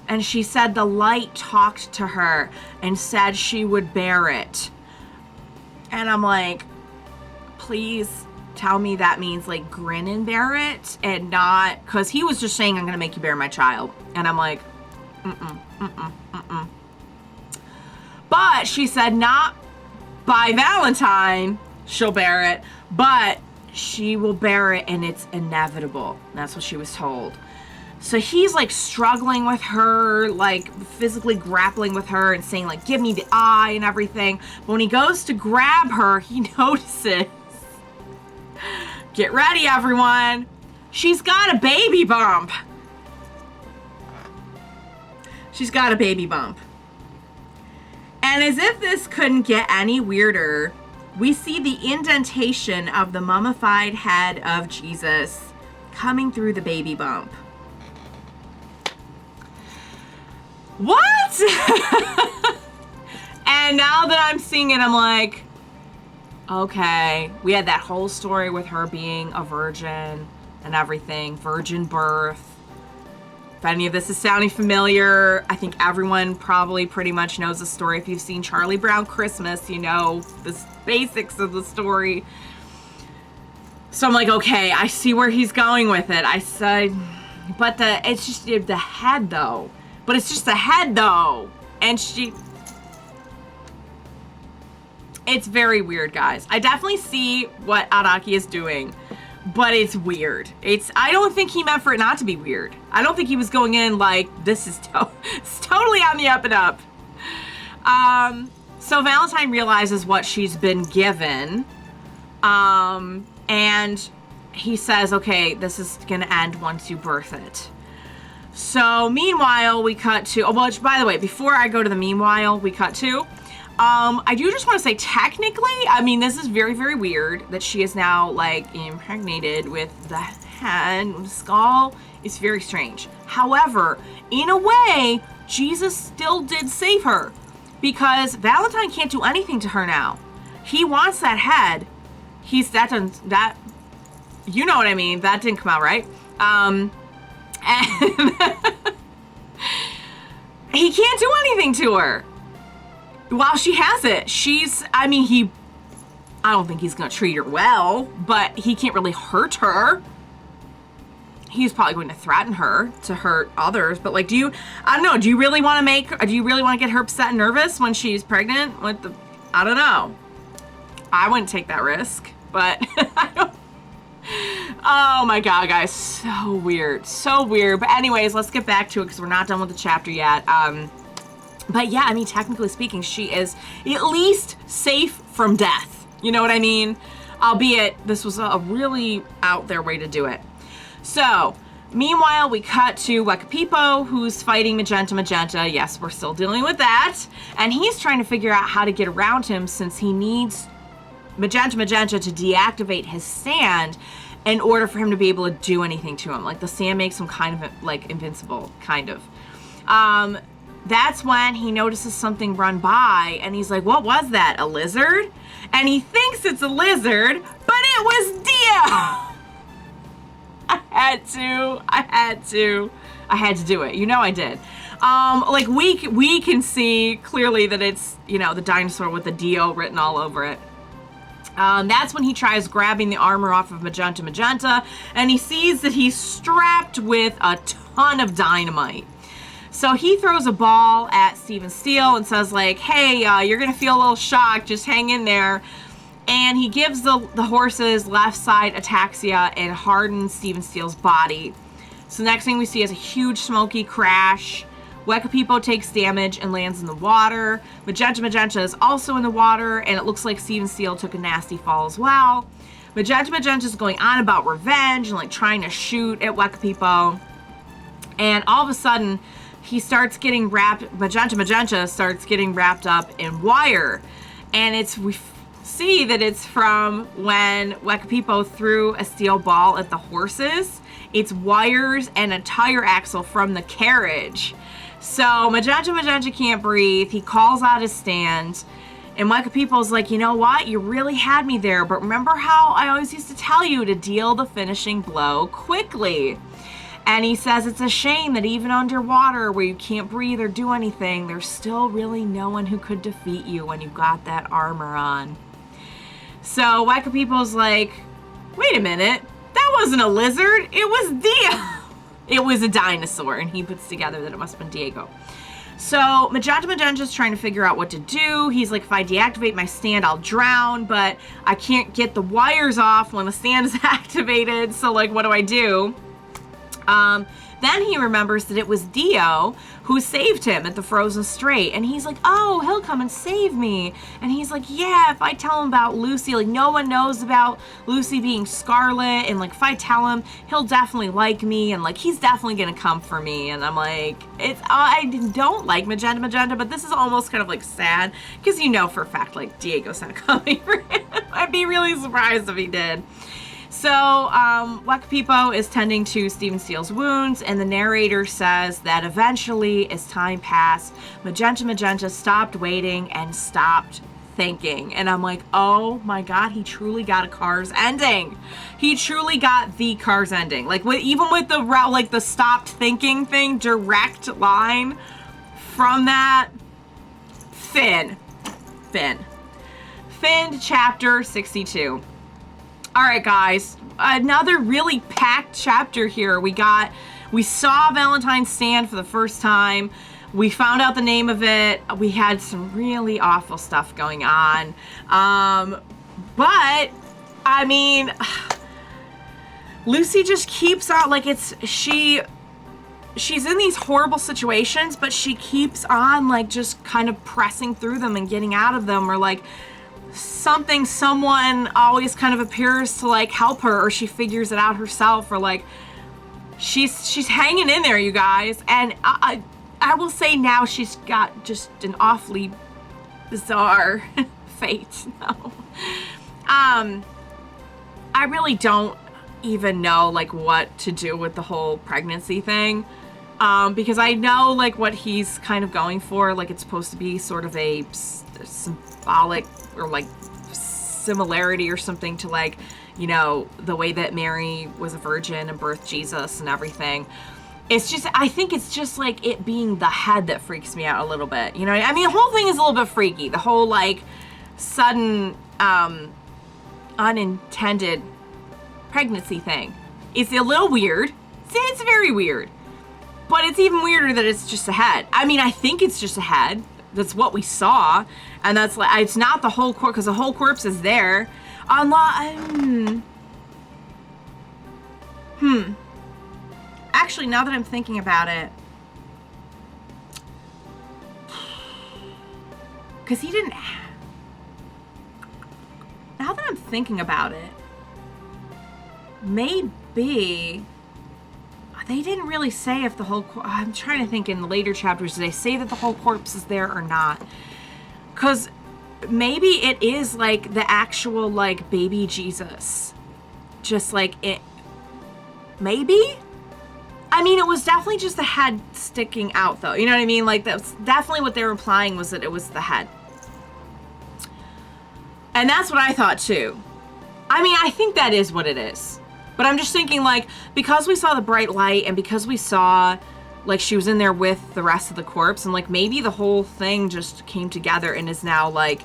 Speaker 1: And she said the light talked to her and said she would bear it. And I'm like, please tell me that means like grin and bear it, and not, because he was just saying, I'm gonna make you bear my child. And I'm like, But she said not by Valentine she'll bear it, but she will bear it, and it's inevitable. That's what she was told. So he's like struggling with her, like physically grappling with her and saying like, give me the eye and everything. But when he goes to grab her, he notices, get ready everyone, she's got a baby bump. She's got a baby bump. And as if this couldn't get any weirder, we see the indentation of the mummified head of Jesus coming through the baby bump. What? And now that I'm seeing it, I'm like, okay, we had that whole story with her being a virgin and everything, virgin birth. If any of this is sounding familiar, I think everyone probably pretty much knows the story. If you've seen Charlie Brown Christmas, you know the basics of the story. So I'm like, okay, I see where he's going with it. I said, but it's just the head though. But it's just the head though. And it's very weird, guys. I definitely see what Araki is doing, but it's weird. I don't think he meant for it not to be weird. I don't think he was going in like, this is it's totally on the up and up. So Valentine realizes what she's been given. And he says, okay, this is gonna end once you birth it. So meanwhile, we cut to, by the way, before I go to the meanwhile, we cut to, I do just want to say technically, I mean, this is very, very weird that she is now like impregnated with the head skull. It's very strange. However, in a way, Jesus still did save her because Valentine can't do anything to her now. He wants that head. You know what I mean? That didn't come out right. And he can't do anything to her while she has it. I don't think he's gonna treat her well, but he can't really hurt her. He's probably going to threaten her to hurt others, but like, do you really want to get her upset and nervous when she's pregnant I don't know. I wouldn't take that risk, but I don't. Oh my god, guys, so weird. But anyways, let's get back to it because we're not done with the chapter yet. But yeah, I mean, technically speaking, she is at least safe from death. You know what I mean? albeit this was a really out there way to do it. So, meanwhile, we cut to Wekapipo, who's fighting Magenta. Yes, we're still dealing with that. And he's trying to figure out how to get around him since he needs Magenta to deactivate his sand in order for him to be able to do anything to him. Like, the sand makes him kind of, like, invincible, kind of. That's when he notices something run by, and he's like, what was that, a lizard? And he thinks it's a lizard, but it was Dio! I had to do it. You know I did. Like, we can see clearly that it's, you know, the dinosaur with the Dio written all over it. That's when he tries grabbing the armor off of Magenta, and he sees that he's strapped with a ton of dynamite. So he throws a ball at Steven Steele and says, like, hey, you're gonna feel a little shocked, just hang in there. And he gives the horse's left side ataxia and hardens Steven Steele's body. So the next thing we see is a huge smoky crash. Wekapipo takes damage and lands in the water. Magenta is also in the water, and it looks like Steven Steele took a nasty fall as well. Magenta is going on about revenge and, like, trying to shoot at Wekapipo. And all of a sudden, he starts getting Magenta starts getting wrapped up in wire. And we see that it's from when Wekapipo threw a steel ball at the horses. It's wires and a tire axle from the carriage. So Magenta can't breathe. He calls out his stand. And Wekapipo's like, you know what? You really had me there. But remember how I always used to tell you to deal the finishing blow quickly. And he says it's a shame that even underwater where you can't breathe or do anything, there's still really no one who could defeat you when you've got that armor on. So Wekapipo's like, wait a minute, that wasn't a lizard, it was Dio. It was a dinosaur, and he puts together that it must have been Diego. So Magenta's trying to figure out what to do. He's like, if I deactivate my stand, I'll drown, but I can't get the wires off when the stand is activated, so like, what do I do? Then he remembers that it was Dio who saved him at the Frozen Strait. And he's like, oh, he'll come and save me. And he's like, yeah, if I tell him about Lucy, like, no one knows about Lucy being Scarlet. And, like, if I tell him, he'll definitely like me. And, like, he's definitely going to come for me. And I'm like, I don't like Magenta, but this is almost kind of, like, sad. Because you know for a fact, like, Diego's not coming for him. I'd be really surprised if he did. So, Wekapipo is tending to Steven Steele's wounds, and the narrator says that eventually, as time passed, Magenta stopped waiting and stopped thinking. And I'm like, oh my god, he truly got a Cars ending. He truly got the Cars ending. Like, even with the stopped thinking thing, direct line from that, Finn chapter 62. All right, guys, another really packed chapter here. We saw Valentine's stand for the first time. We found out the name of it. We had some really awful stuff going on. But, I mean, Lucy just keeps on, like, she's in these horrible situations, but she keeps on, like, just kind of pressing through them and getting out of them, or, like, someone always kind of appears to, like, help her, or she figures it out herself, or, like, she's hanging in there, you guys. And I will say now she's got just an awfully bizarre fate. No. I really don't even know, like, what to do with the whole pregnancy thing. Because I know, like, what he's kind of going for. Like, it's supposed to be sort of a symbolic or, like, similarity or something to, like, you know, the way that Mary was a virgin and birthed Jesus and everything. It's just, I think it's just, like, it being the head that freaks me out a little bit. You know, I mean, the whole thing is a little bit freaky. The whole, like, sudden, unintended pregnancy thing. It's a little weird. It's very weird. But it's even weirder that it's just a head. I mean, I think it's just a head. That's what we saw. And that's, like, it's not the whole corpse, because the whole corpse is there. Actually, now that I'm thinking about it, because he didn't. Now that I'm thinking about it, maybe they didn't really say if the whole, I'm trying to think in the later chapters, did they say that the whole corpse is there or not? Because maybe it is like the actual like baby Jesus. Just like it, maybe? I mean, it was definitely just the head sticking out though. You know what I mean? Like that's definitely what they were implying, was that it was the head. And that's what I thought too. I mean, I think that is what it is. But I'm just thinking, like, because we saw the bright light and because we saw, like, she was in there with the rest of the corpse, and, like, maybe the whole thing just came together and is now, like,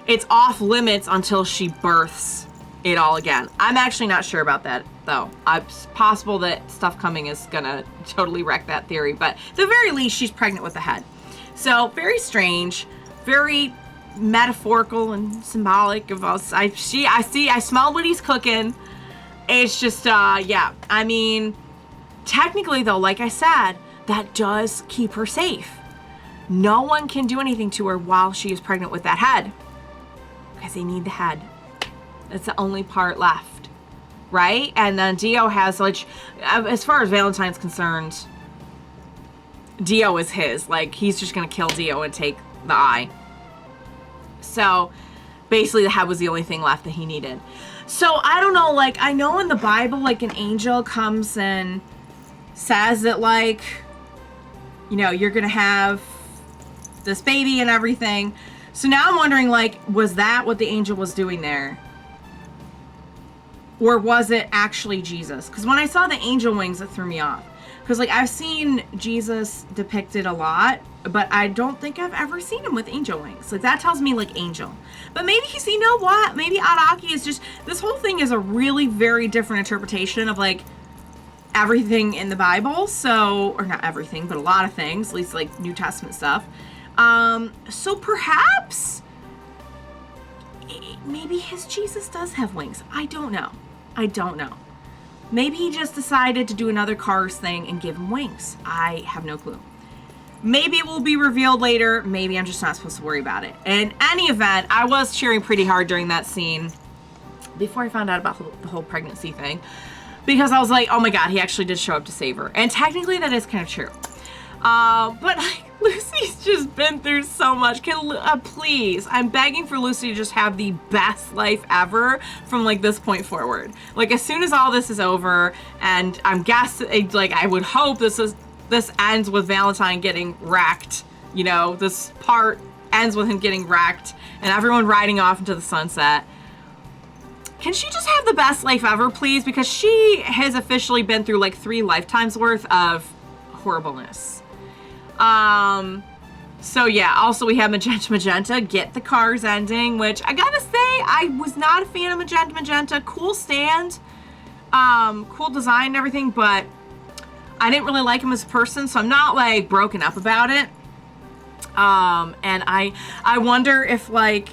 Speaker 1: it's off limits until she births it all again. I'm actually not sure about that, though. It's possible that stuff coming is gonna totally wreck that theory, but at the very least, she's pregnant with the head. So, very strange, very metaphorical and symbolic of us. I smell what he's cooking. It's just, yeah. I mean, technically, though, like I said, that does keep her safe. No one can do anything to her while she is pregnant with that head. Because they need the head. That's the only part left. Right? And then Dio has, like, as far as Valentine's concerned, Dio is his. Like, he's just going to kill Dio and take the eye. So, basically, the head was the only thing left that he needed. So, I don't know, like, I know in the Bible, like, an angel comes and says that, like, you know, you're gonna have this baby and everything. So now I'm wondering, like, was that what the angel was doing there? Or was it actually Jesus? Because when I saw the angel wings, it threw me off. Because, like, I've seen Jesus depicted a lot, but I don't think I've ever seen him with angel wings. Like, that tells me, like, angel. But maybe he's, you know what? Maybe Araki is just, this whole thing is a really very different interpretation of, like, everything in the Bible. So, or not everything, but a lot of things, at least, like, New Testament stuff. So perhaps, maybe his Jesus does have wings. I don't know. Maybe he just decided to do another Cars thing and give him wings. I have no clue. Maybe it will be revealed later. Maybe I'm just not supposed to worry about it. In any event, I was cheering pretty hard during that scene before I found out about the whole pregnancy thing. Because I was like, oh my god, he actually did show up to save her. And technically that is kind of true. But like, Lucy's just been through so much. Please, I'm begging for Lucy to just have the best life ever from like this point forward. Like as soon as all this is over, and I'm guessing, like I would hope this ends with Valentine getting wrecked. You know, this part ends with him getting wrecked and everyone riding off into the sunset. Can she just have the best life ever, please? Because she has officially been through like 3 lifetimes worth of horribleness. So yeah, also we have Magenta, get the Cars ending, which I gotta say, I was not a fan of Magenta, cool stand, cool design and everything, but I didn't really like him as a person, so I'm not like broken up about it. And I wonder if like,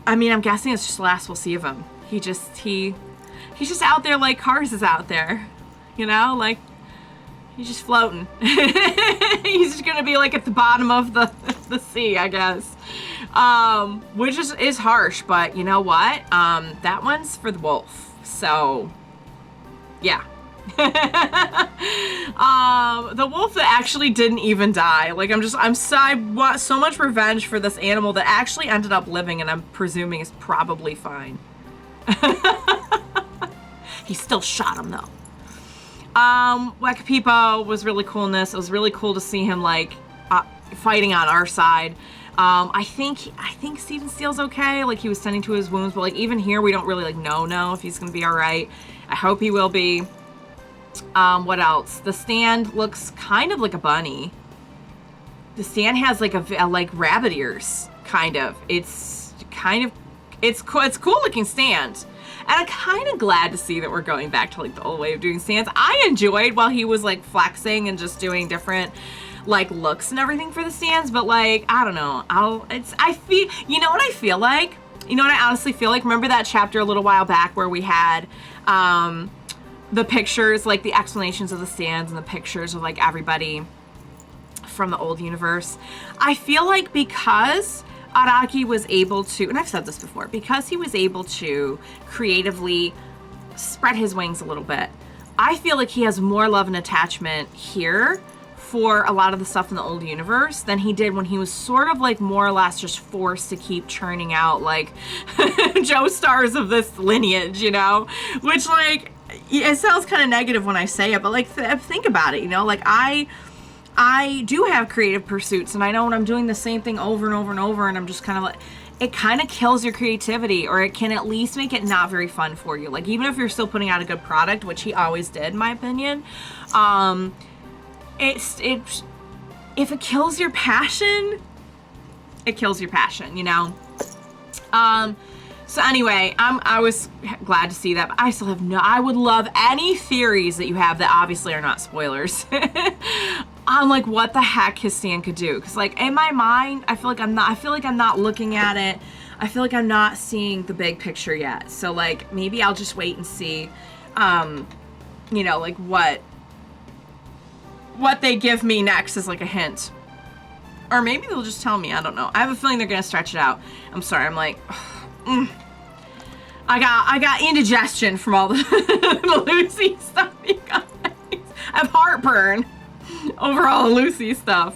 Speaker 1: I mean, I'm guessing it's just the last we'll see of him. He's just out there like Cars is out there, you know, like, he's just floating. He's just gonna be like at the bottom of the sea, I guess. Which is harsh, but you know what? That one's for the wolf. So, yeah. The wolf that actually didn't even die. Like I want so much revenge for this animal that actually ended up living, and I'm presuming is probably fine. He still shot him though. Wekapipo was really cool in this. It was really cool to see him like fighting on our side. I think Steven Steele's okay. Like he was tending to his wounds, but like even here we don't really like know if he's gonna be all right. I hope he will be. What else? The stand looks kind of like a bunny. The stand has like like rabbit ears, kind of. It's cool looking stand. And I'm kind of glad to see that we're going back to like the old way of doing stands. I enjoyed while he was like flexing and just doing different like looks and everything for the stands, but like, I don't know. You know what I feel like? You know what I honestly feel like? Remember that chapter a little while back where we had the pictures, like the explanations of the stands and the pictures of like everybody from the old universe? I feel like because Araki was able to, and I've said this before, because he was able to creatively spread his wings a little bit, I feel like he has more love and attachment here for a lot of the stuff in the old universe than he did when he was sort of like more or less just forced to keep churning out like Joestars of this lineage, you know? Which, like, it sounds kind of negative when I say it, but like think about it, you know? Like I do have creative pursuits, and I know when I'm doing the same thing over and over and over, and I'm just kind of like, it kind of kills your creativity, or it can at least make it not very fun for you. Like, even if you're still putting out a good product, which he always did, in my opinion, if it kills your passion, it kills your passion, you know? So anyway, I was glad to see that, but I still have I would love any theories that you have that obviously are not spoilers on like what the heck his stand could do. Cause like in my mind, I feel like I'm not looking at it. I feel like I'm not seeing the big picture yet. So like maybe I'll just wait and see, you know, like what they give me next is like a hint. Or maybe they'll just tell me, I don't know. I have a feeling they're gonna stretch it out. I'm sorry, I'm like, I got indigestion from all the Lucy stuff, you guys. I have heartburn over all the Lucy stuff.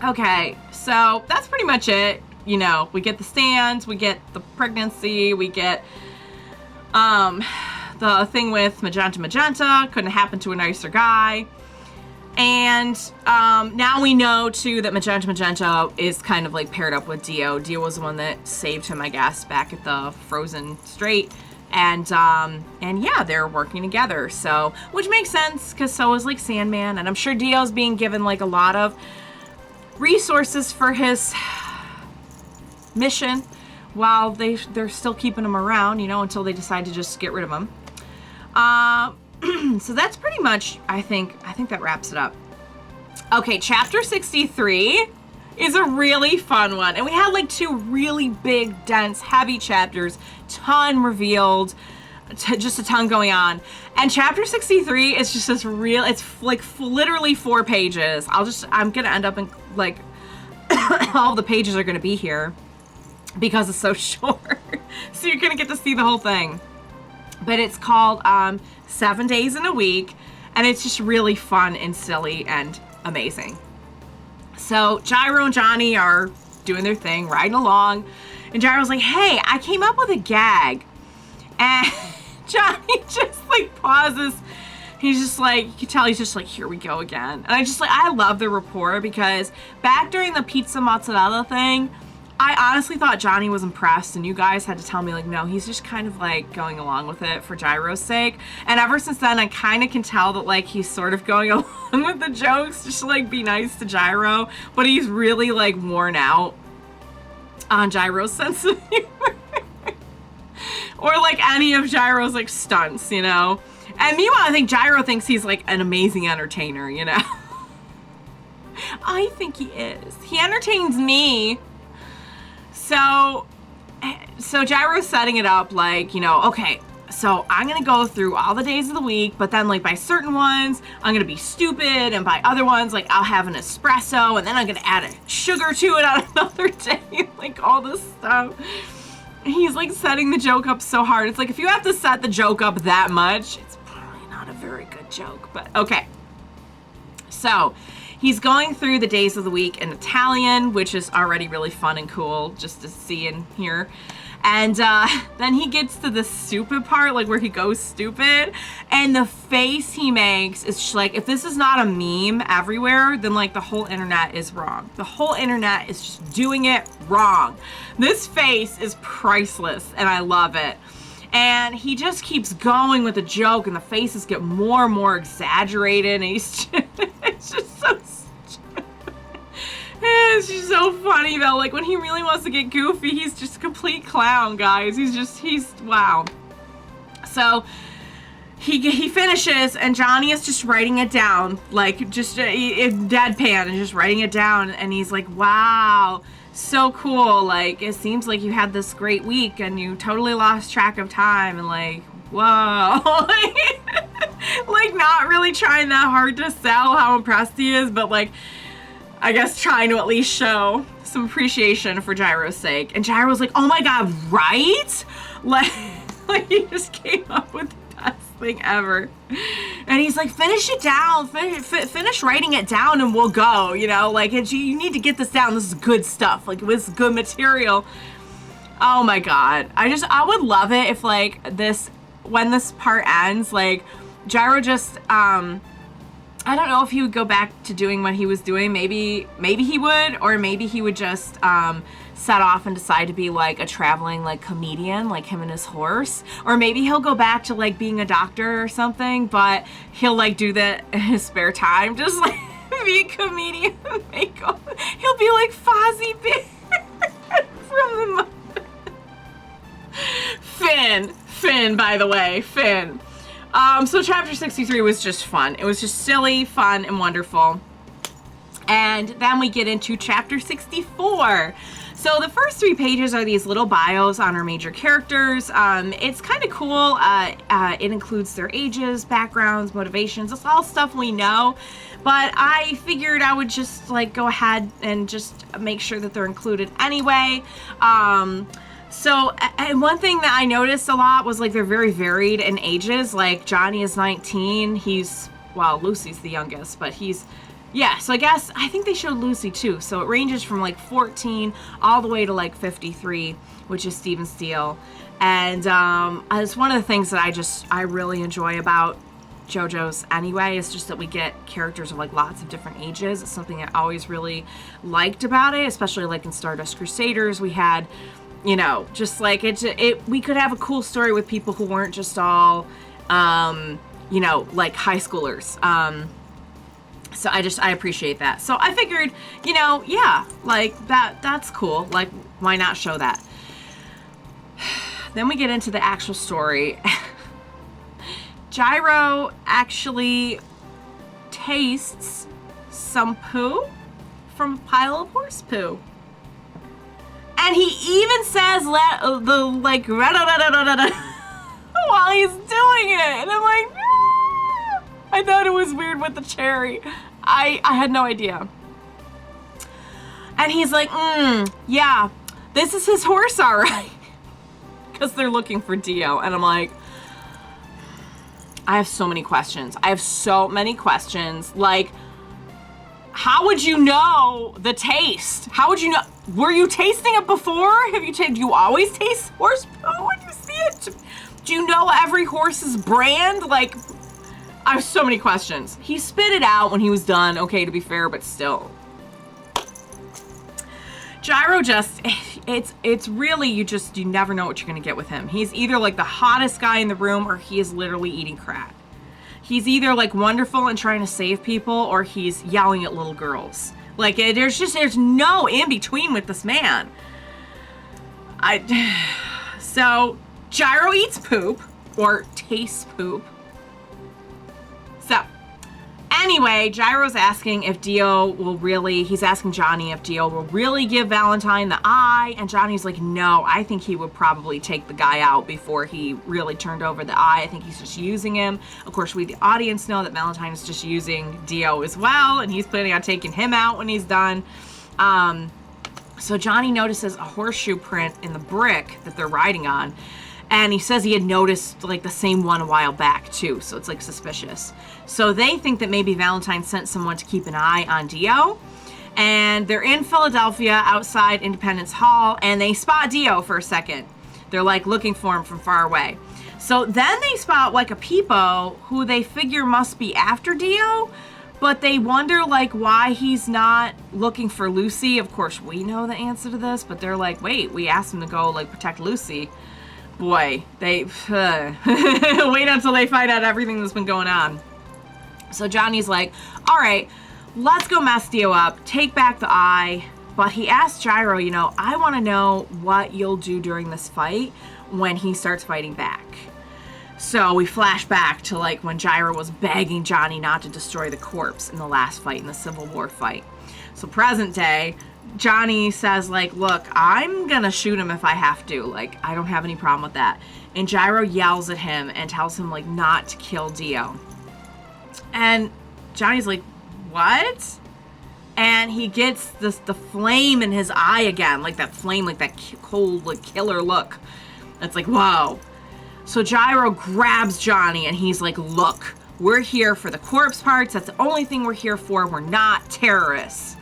Speaker 1: Okay, so that's pretty much it. You know, we get the stands, we get the pregnancy, we get the thing with Magenta couldn't happen to a nicer guy. And now we know too that Magenta is kind of like paired up with Dio. Dio was the one that saved him, I guess, back at the Frozen Strait. And yeah, they're working together. So, which makes sense because so is like Sandman, and I'm sure Dio's being given like a lot of resources for his mission while they're still keeping him around, you know, until they decide to just get rid of him. So that's pretty much, I think that wraps it up. Okay, chapter 63 is a really fun one. And we had like 2 really big, dense, heavy chapters, ton revealed, just a ton going on. And chapter 63 is just this real, it's like literally 4 pages. I'm gonna end up in like, all the pages are gonna be here because it's so short. So you're gonna get to see the whole thing. But it's called 7 Days in a Week, and it's just really fun and silly and amazing. So Gyro and Johnny are doing their thing, riding along, and Gyro's like, hey, I came up with a gag. And Johnny just like pauses. He's just like, you can tell he's just like, here we go again. And I love the rapport, because back during the pizza mozzarella thing, I honestly thought Johnny was impressed, and you guys had to tell me, like, no, he's just kind of, like, going along with it for Gyro's sake. And ever since then, I kind of can tell that, like, he's sort of going along with the jokes just to, like, be nice to Gyro. But he's really, like, worn out on Gyro's sense of humor. Or, like, any of Gyro's, like, stunts, you know? And meanwhile, I think Gyro thinks he's, like, an amazing entertainer, you know? I think he is. He entertains me. So Gyro's setting it up like, you know, okay, so I'm going to go through all the days of the week, but then like by certain ones, I'm going to be stupid, and by other ones, like I'll have an espresso, and then I'm going to add a sugar to it on another day, like all this stuff. He's like setting the joke up so hard. It's like, if you have to set the joke up that much, it's probably not a very good joke, but okay. So he's going through the days of the week in Italian, which is already really fun and cool just to see and hear. And then he gets to the stupid part, like where he goes stupid, and the face he makes is just like, if this is not a meme everywhere, then like the whole internet is wrong. The whole internet is just doing it wrong. This face is priceless, and I love it. And he just keeps going with the joke, and the faces get more and more exaggerated, and he's just, it's just so stupid. It's just so funny though. Like when he really wants to get goofy, he's just a complete clown, guys. He's wow. So he finishes, and Johnny is just writing it down, like just deadpan, and just writing it down, and he's like, wow, so cool. Like, it seems like you had this great week and you totally lost track of time, and like, whoa. Like not really trying that hard to sell how impressed he is, but like, I guess trying to at least show some appreciation for Gyro's sake. And Gyro's like, oh my God, right? Like he just came up with the best thing ever. And he's like, finish it down, finish writing it down and we'll go, you know? Like, you need to get this down. This is good stuff. Like, this is good material. Oh my God. I would love it if, like, when this part ends, like, Gyro just, I don't know if he would go back to doing what he was doing. Maybe he would, or maybe he would just set off and decide to be like a traveling like comedian, like him and his horse. Or maybe he'll go back to like being a doctor or something, but he'll like do that in his spare time, just like be a comedian. He'll be like Fozzie Bear from the Finn, by the way, Finn. So chapter 63 was just fun. It was just silly, fun, and wonderful. And then we get into chapter 64. So the first 3 pages are these little bios on our major characters. It's kind of cool. It includes their ages, backgrounds, motivations. It's all stuff we know. But I figured I would just like go ahead and just make sure that they're included anyway. So, and one thing that I noticed a lot was like they're very varied in ages. Like Johnny is 19. Well, Lucy's the youngest, but yeah, so I think they showed Lucy too. So it ranges from like 14 all the way to like 53, which is Stephen Steele. And it's one of the things that I really enjoy about JoJo's anyway, is just that we get characters of like lots of different ages. It's something I always really liked about it, especially like in Stardust Crusaders. We had, you know, just like we could have a cool story with people who weren't just all, you know, like high schoolers. So I appreciate that. So I figured, you know, yeah, like that's cool. Like, why not show that? Then we get into the actual story. Gyro actually tastes some poo from a pile of horse poo. And he even says while he's doing it. And I'm like, no! I thought it was weird with the cherry. I had no idea. And he's like, yeah, this is his horse, all right. Because they're looking for Dio. And I'm like, I have so many questions. Like, how would you know the taste? How would you know? Were you tasting it before? Do you always taste horse poo when you see it? Do you know every horse's brand? Like, I have so many questions. He spit it out when he was done. Okay, to be fair, but still. Gyro it's really, you never know what you're gonna get with him. He's either like the hottest guy in the room, or he is literally eating crack. He's either like wonderful and trying to save people, or he's yelling at little girls. Like, there's no in between with this man. So Gyro eats poop, or tastes poop. So anyway, Gyro's asking if he's asking Johnny if Dio will really give Valentine the eye, and Johnny's like, no, I think he would probably take the guy out before he really turned over the eye. I think he's just using him. Of course, we, the audience, know that Valentine is just using Dio as well, and he's planning on taking him out when he's done. So Johnny notices a horseshoe print in the brick that they're riding on. And he says he had noticed like the same one a while back too, so it's like suspicious. So they think that maybe Valentine sent someone to keep an eye on Dio. And they're in Philadelphia outside Independence Hall, and they spot Dio for a second. They're like looking for him from far away. So then they spot like a peepo who they figure must be after Dio, but they wonder like why he's not looking for Lucy. Of course, we know the answer to this, but they're like, wait, we asked him to go like protect Lucy. Boy, they wait until they find out everything that's been going on. So Johnny's like, all right, let's go mess Dio up, take back the eye. But he asks Gyro, you know, I want to know what you'll do during this fight when he starts fighting back. So we flash back to like when Gyro was begging Johnny not to destroy the corpse in the last fight, in the Civil War fight. So present day, Johnny says like, look, I'm gonna shoot him if I have to. Like, I don't have any problem with that. And Gyro yells at him and tells him like not to kill Dio. And Johnny's like, what? and he gets the flame in his eye again, like that flame, like that cold, like killer look. It's like, whoa. So Gyro grabs Johnny and he's like, look, we're here for the corpse parts. That's the only thing we're here for. We're not terrorists.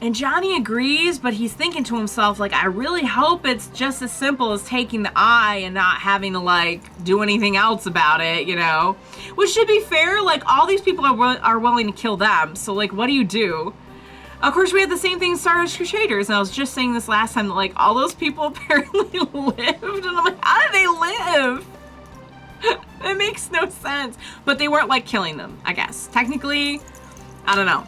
Speaker 1: And Johnny agrees, but he's thinking to himself, like, I really hope it's just as simple as taking the eye and not having to, like, do anything else about it, you know? Which, to be fair, like, all these people are willing to kill them, so, like, what do you do? Of course, we had the same thing in Star Wars Crusaders, and I was just saying this last time, that, like, all those people apparently lived, and I'm like, how did they live? It makes no sense. But they weren't, like, killing them, I guess. Technically, I don't know.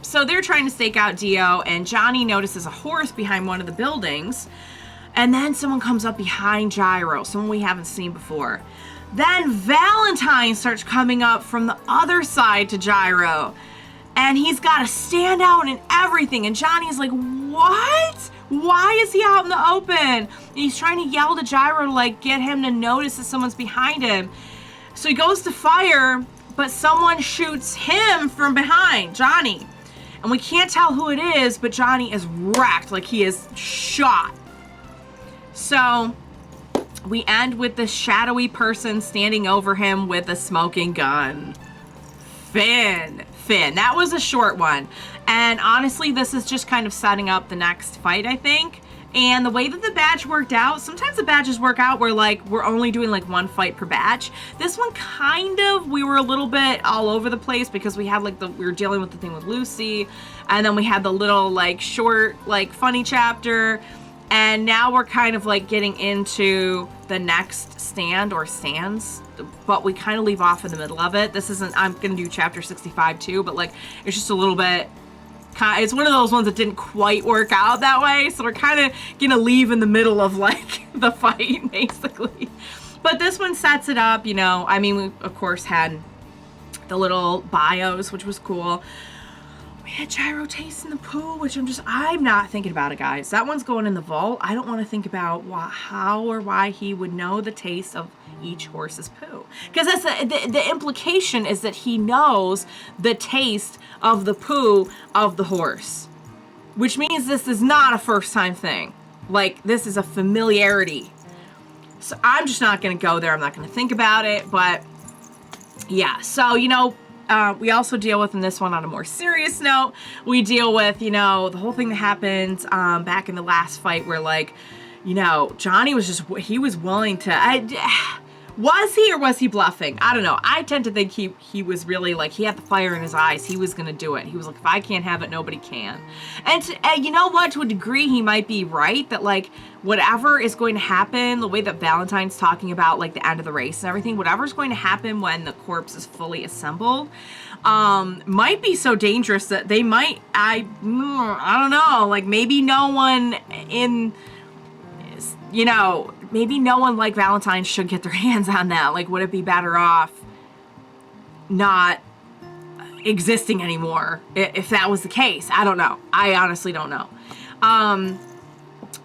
Speaker 1: So they're trying to stake out Dio, and Johnny notices a horse behind one of the buildings, and then someone comes up behind Gyro, someone we haven't seen before. Then Valentine starts coming up from the other side to Gyro, and he's got a stand out and everything, and Johnny's like, what? Why is he out in the open? And he's trying to yell to Gyro to, like, get him to notice that someone's behind him. So he goes to fire, but someone shoots him from behind, Johnny. And we can't tell who it is, but Johnny is wrecked, like he is shot. So we end with the shadowy person standing over him with a smoking gun. Finn. That was a short one. And honestly, this is just kind of setting up the next fight, I think. And the way that the badge worked out, sometimes the badges work out where, like, we're only doing, like, one fight per badge. This one, kind of, we were a little bit all over the place because we had, like, we were dealing with the thing with Lucy, and then we had the little, like, short, like, funny chapter, and now we're kind of, like, getting into the next stand or stands, but we kind of leave off in the middle of it. This isn't, I'm gonna do chapter 65 too, but, like, it's just a little bit, it's one of those ones that didn't quite work out that way, so we're kind of gonna leave in the middle of, like, the fight, basically. But this one sets it up, you know. I mean, we, of course, had the little bios, which was cool. We had Gyro tasting the poo, which I'm not thinking about it, guys. That one's going in the vault. I don't want to think about how or why he would know the taste of each horse's poo. Because that's the implication is that he knows the taste of the poo of the horse. Which means this is not a first time thing. Like, this is a familiarity. So I'm just not going to go there. I'm not going to think about it. But yeah, so, you know, we also deal with in this one on a more serious note. We deal with, you know, the whole thing that happened back in the last fight where, like, you know, Johnny was just, he was willing to, was he or was he bluffing? I don't know. I tend to think he was really, like, he had the fire in his eyes. He was going to do it. He was like, if I can't have it, nobody can. And you know what? To a degree, he might be right that, like, whatever is going to happen, the way that Valentine's talking about, like, the end of the race and everything, whatever's going to happen when the corpse is fully assembled, might be so dangerous that they might, I don't know, like, maybe no one in, you know, maybe no one like Valentine should get their hands on that. Like, would it be better off not existing anymore if that was the case? I don't know. I honestly don't know.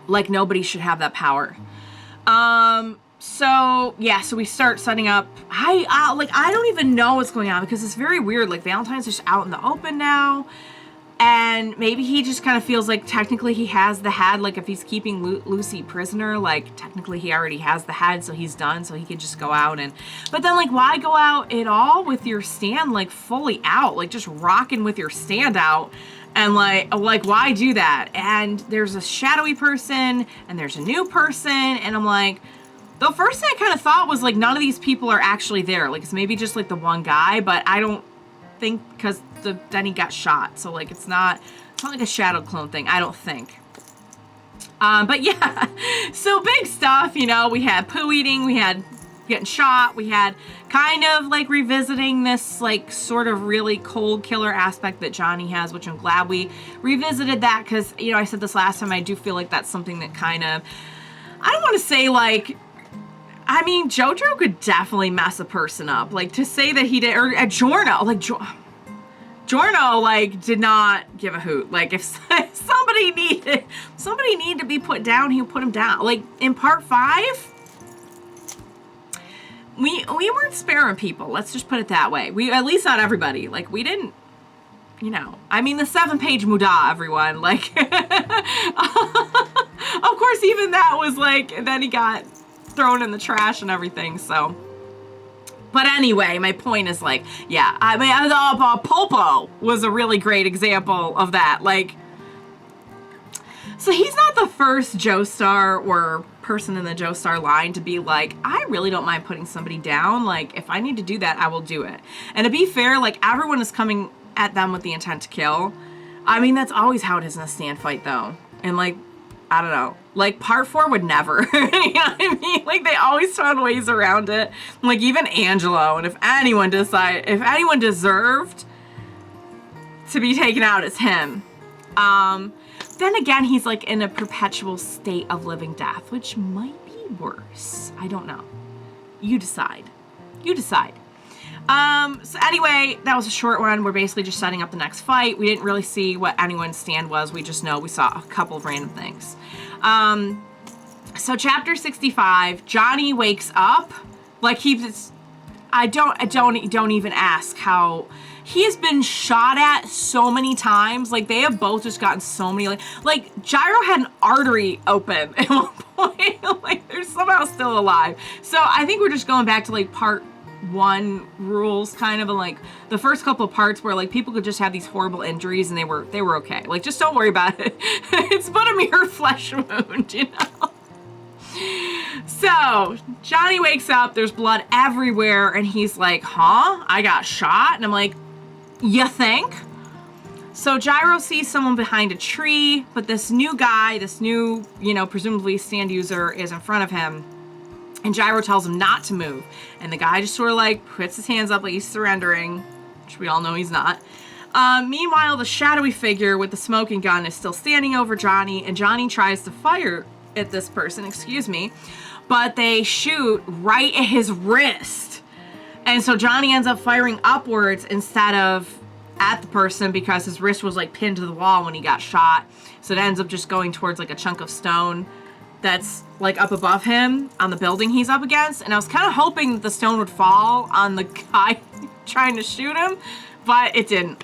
Speaker 1: Like, nobody should have that power. So yeah, so we start setting up. I don't even know what's going on because it's very weird. Like, Valentine's just out in the open now. And maybe he just kind of feels like technically he has the head. Like, if he's keeping Lucy prisoner, like, technically he already has the head, so he's done, so he could just go out and... But then, like, why go out at all with your stand, like, fully out? Like, just rocking with your stand out. And, like, why do that? And there's a shadowy person, and there's a new person, and I'm like... The first thing I kind of thought was, like, none of these people are actually there. Like, it's maybe just, like, the one guy, but I don't think... Because then he got shot, so, like, it's not like a shadow clone thing, I don't think. But yeah, so big stuff, you know. We had poo eating, we had getting shot, we had kind of like revisiting this, like, sort of really cold killer aspect that Johnny has, which I'm glad we revisited that, because, you know, I said this last time, I do feel like that's something that kind of, I don't want to say, like, I mean, Jojo could definitely mess a person up, like, to say that he did, or Giorno, like, Giorno, like, did not give a hoot. Like, if somebody needed to be put down, he would put him down. Like, in part 5, we weren't sparing people. Let's just put it that way. We, at least not everybody. Like, we didn't, you know, I mean, the 7-page Muda, everyone, like, of course, even that was like, then he got thrown in the trash and everything, so. But anyway, my point is like, yeah, I mean, Pulpo was a really great example of that. Like, so he's not the first Joestar or person in the Joestar line to be like, I really don't mind putting somebody down. Like, if I need to do that, I will do it. And to be fair, like, everyone is coming at them with the intent to kill. I mean, that's always how it is in a stand fight, though. And, like, I don't know. Like, part 4 would never. You know what I mean? Like, they always found ways around it. Like, even Angelo. And if anyone deserved to be taken out, it's him. Then again, he's, like, in a perpetual state of living death, which might be worse. I don't know. You decide. You decide. So anyway, that was a short one. We're basically just setting up the next fight. We didn't really see what anyone's stand was. We just know we saw a couple of random things. So chapter 65, Johnny wakes up. Like, I don't even ask how he has been shot at so many times. Like, they have both just gotten so many, like Gyro had an artery open at one point. Like, they're somehow still alive. So I think we're just going back to, like, part 1 rules, kind of, and like the first couple of parts where like people could just have these horrible injuries and they were okay. Like, just don't worry about it. It's but a mere flesh wound, you know. So Johnny wakes up, there's blood everywhere, and he's like, huh? I got shot? And I'm like, you think? So Gyro sees someone behind a tree, but this new guy, this new, you know, presumably stand user, is in front of him. And Gyro tells him not to move. And the guy just sort of like puts his hands up like he's surrendering, which we all know he's not. Meanwhile, the shadowy figure with the smoking gun is still standing over Johnny, and Johnny tries to fire at this person, but they shoot right at his wrist. And so Johnny ends up firing upwards instead of at the person because his wrist was like pinned to the wall when he got shot. So it ends up just going towards like a chunk of stone that's like up above him on the building he's up against. And I was kind of hoping that the stone would fall on the guy trying to shoot him, but it didn't.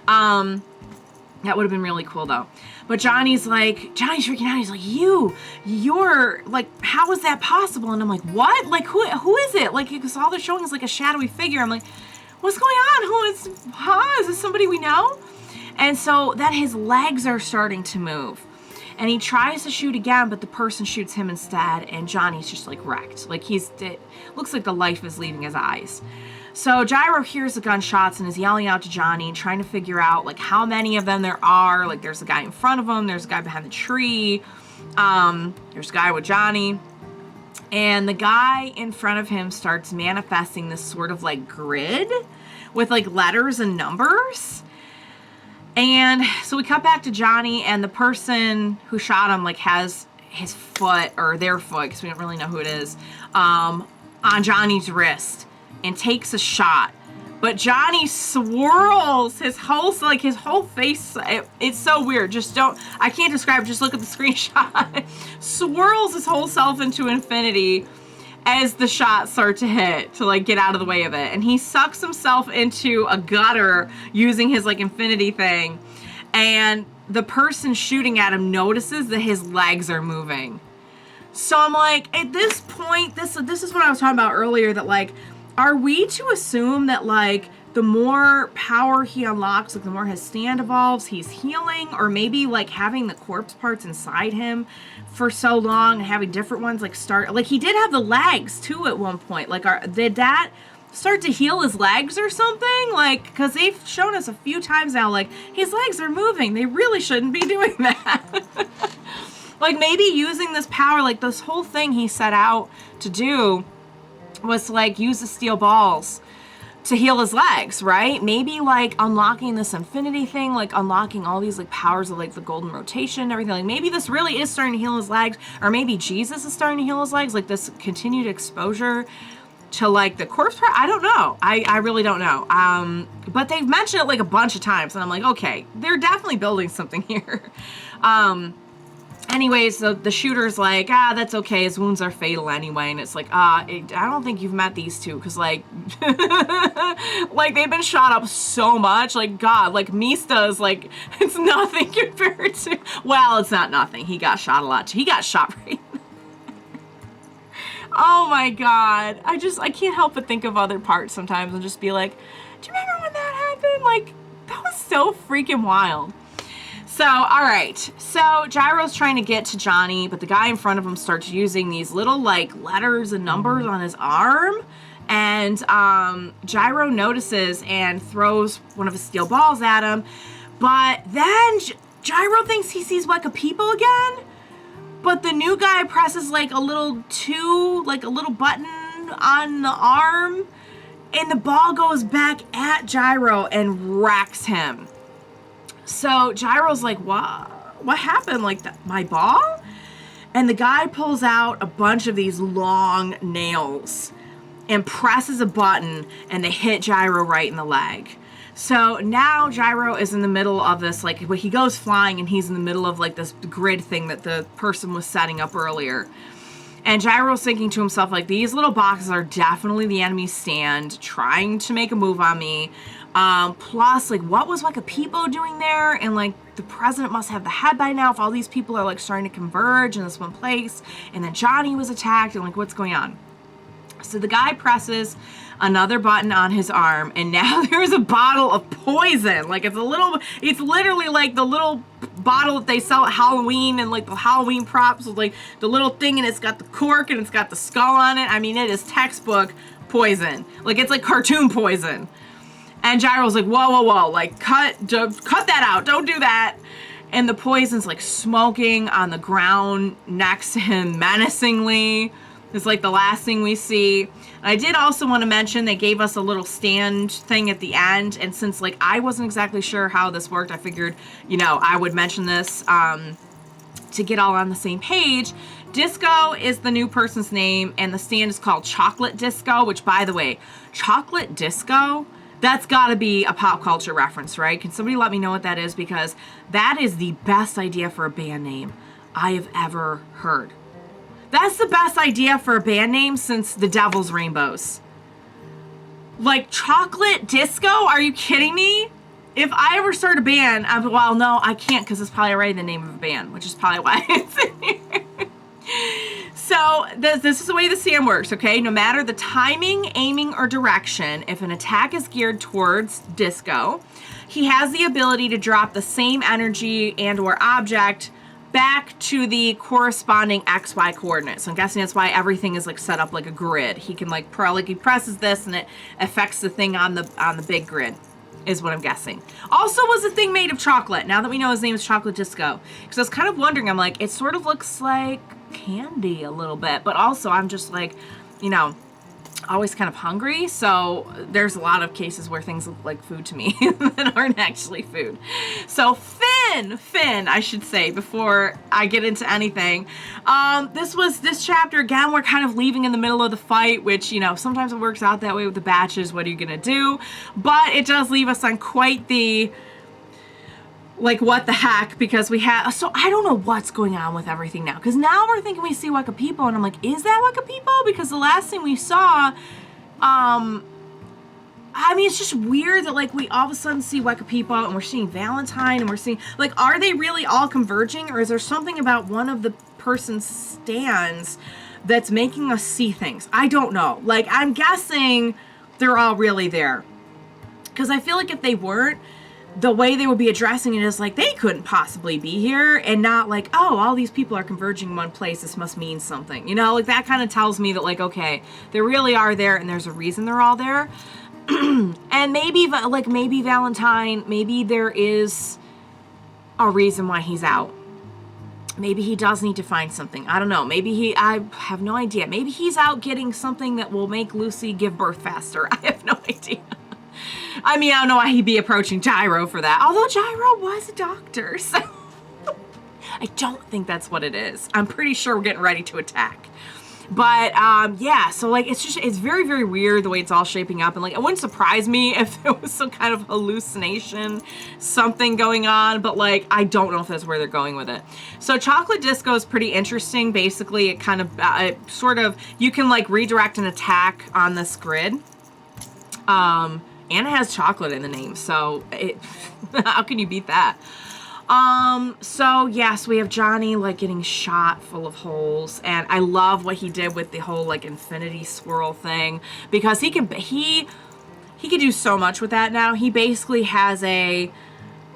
Speaker 1: That would have been really cool though. But Johnny's freaking out. He's like, you're like, how is that possible? And I'm like, what? Like, who is it? Like, because all they're showing is like a shadowy figure. I'm like, what's going on? Is this somebody we know? And so then his legs are starting to move. And he tries to shoot again, but the person shoots him instead, and Johnny's just like wrecked. Like, it looks like the life is leaving his eyes. So Gyro hears the gunshots and is yelling out to Johnny, trying to figure out like how many of them there are. Like, there's a guy in front of him, there's a guy behind the tree, there's a guy with Johnny. And the guy in front of him starts manifesting this sort of like grid with like letters and numbers. And so we cut back to Johnny, and the person who shot him like has his foot, or their foot, because we don't really know who it is, on Johnny's wrist and takes a shot. But Johnny swirls his whole face. It's so weird. I can't describe it. Just look at the screenshot. Swirls his whole self into infinity as the shots start to hit to like get out of the way of it. And he sucks himself into a gutter using his like infinity thing. And the person shooting at him notices that his legs are moving. So I'm like, at this point, this is what I was talking about earlier, that like, are we to assume that like the more power he unlocks, like the more his stand evolves, he's healing? Or maybe like having the corpse parts inside him for so long and having different ones like start, like he did have the legs too at one point. Like, did that start to heal his legs or something? Like, because they've shown us a few times now, like his legs are moving. They really shouldn't be doing that. Like, maybe using this power, like this whole thing he set out to do was to like use the steel balls to heal his legs, right? Maybe like unlocking this infinity thing, like unlocking all these like powers of like the golden rotation and everything. Like, maybe this really is starting to heal his legs, or maybe Jesus is starting to heal his legs, like this continued exposure to like the corpse part. I don't know. I really don't know. But they've mentioned it like a bunch of times, and I'm like, okay, they're definitely building something here. Anyways, the shooter's like, that's okay. His wounds are fatal anyway. And it's like, I don't think you've met these two. Because, like, like, they've been shot up so much. Like, God, like, Mista's, like, it's nothing compared to... Well, it's not nothing. He got shot a lot. He got shot right. Oh, my God. I can't help but think of other parts sometimes and just be like, do you remember when that happened? Like, that was so freaking wild. So, all right. So, Gyro's trying to get to Johnny, but the guy in front of him starts using these little, like, letters and numbers on his arm. And Gyro notices and throws one of his steel balls at him. But then Gyro thinks he sees Weka People again. But the new guy presses, like, a little button on the arm. And the ball goes back at Gyro and wrecks him. So Gyro's like, what happened? Like, my ball? And the guy pulls out a bunch of these long nails and presses a button, and they hit Gyro right in the leg. So now Gyro is in the middle of this, like, he goes flying, and he's in the middle of, like, this grid thing that the person was setting up earlier. And Gyro's thinking to himself, like, these little boxes are definitely the enemy's stand, trying to make a move on me. Plus, like, what was Weka People doing there? And, like, the president must have the head by now if all these people are, like, starting to converge in this one place. And then Johnny was attacked, and, like, what's going on? So the guy presses another button on his arm, and now there's a bottle of poison. Like, it's literally like the little bottle that they sell at Halloween and, like, the Halloween props with, like, the little thing, and it's got the cork and it's got the skull on it. I mean, it is textbook poison. Like, it's like cartoon poison. And Gyro's like, whoa, like, cut that out, don't do that. And the poison's, like, smoking on the ground next to him menacingly. It's like the last thing we see. I did also want to mention they gave us a little stand thing at the end. And since, like, I wasn't exactly sure how this worked, I figured, you know, I would mention this to get all on the same page. Disco is the new person's name, and the stand is called Chocolate Disco, which, by the way, Chocolate Disco... That's got to be a pop culture reference, right? Can somebody let me know what that is? Because that is the best idea for a band name I have ever heard. That's the best idea for a band name since The Devil's Rainbows. Like, Chocolate Disco? Are you kidding me? If I ever start a band, well, no, I can't because it's probably already the name of a band, which is probably why it's in here. So, this is the way the stand works, okay? No matter the timing, aiming, or direction, if an attack is geared towards Disco, he has the ability to drop the same energy and or object back to the corresponding XY coordinates. So I'm guessing that's why everything is, like, set up like a grid. He can, like, he presses this and it affects the thing on the big grid, is what I'm guessing. Also was a thing made of chocolate, now that we know his name is Chocolate Disco. Because I was kind of wondering, I'm like, it sort of looks like candy a little bit, but also I'm just like, you know, always kind of hungry, so there's a lot of cases where things look like food to me that aren't actually food. So Finn, I should say, before I get into anything, this chapter, again, we're kind of leaving in the middle of the fight, which, you know, sometimes it works out that way with the batches. What are you gonna do? But it does leave us on quite the, like, what the heck, because we have, so I don't know what's going on with everything now, because now we're thinking we see Weka People, and I'm like, is that Weka People? Because the last thing we saw, I mean, it's just weird that, like, we all of a sudden see Weka People, and we're seeing Valentine, and we're seeing, like, are they really all converging, or is there something about one of the person's stands that's making us see things? I don't know. Like, I'm guessing they're all really there, because I feel like if they weren't, the way they would be addressing it is like, they couldn't possibly be here, and not like, oh, all these people are converging in one place, this must mean something. You know, like, that kind of tells me that, like, okay, they really are there, and there's a reason they're all there. And maybe Valentine, maybe there is a reason why he's out. Maybe he does need to find something. I don't know. Maybe I have no idea. Maybe he's out getting something that will make Lucy give birth faster. I have no idea. I mean, I don't know why he'd be approaching Gyro for that. Although Gyro was a doctor, so I don't think that's what it is. I'm pretty sure we're getting ready to attack. But yeah, so like it's very, very weird the way it's all shaping up, and like it wouldn't surprise me if there was some kind of hallucination, something going on, but like I don't know if that's where they're going with it. So Chocolate Disco is pretty interesting. Basically, it kind of it sort of, you can like redirect an attack on this grid. And it has chocolate in the name, so it how can you beat that? So yes, we have Johnny like getting shot full of holes, and I love what he did with the whole like infinity swirl thing, because he can do so much with that now. He basically has a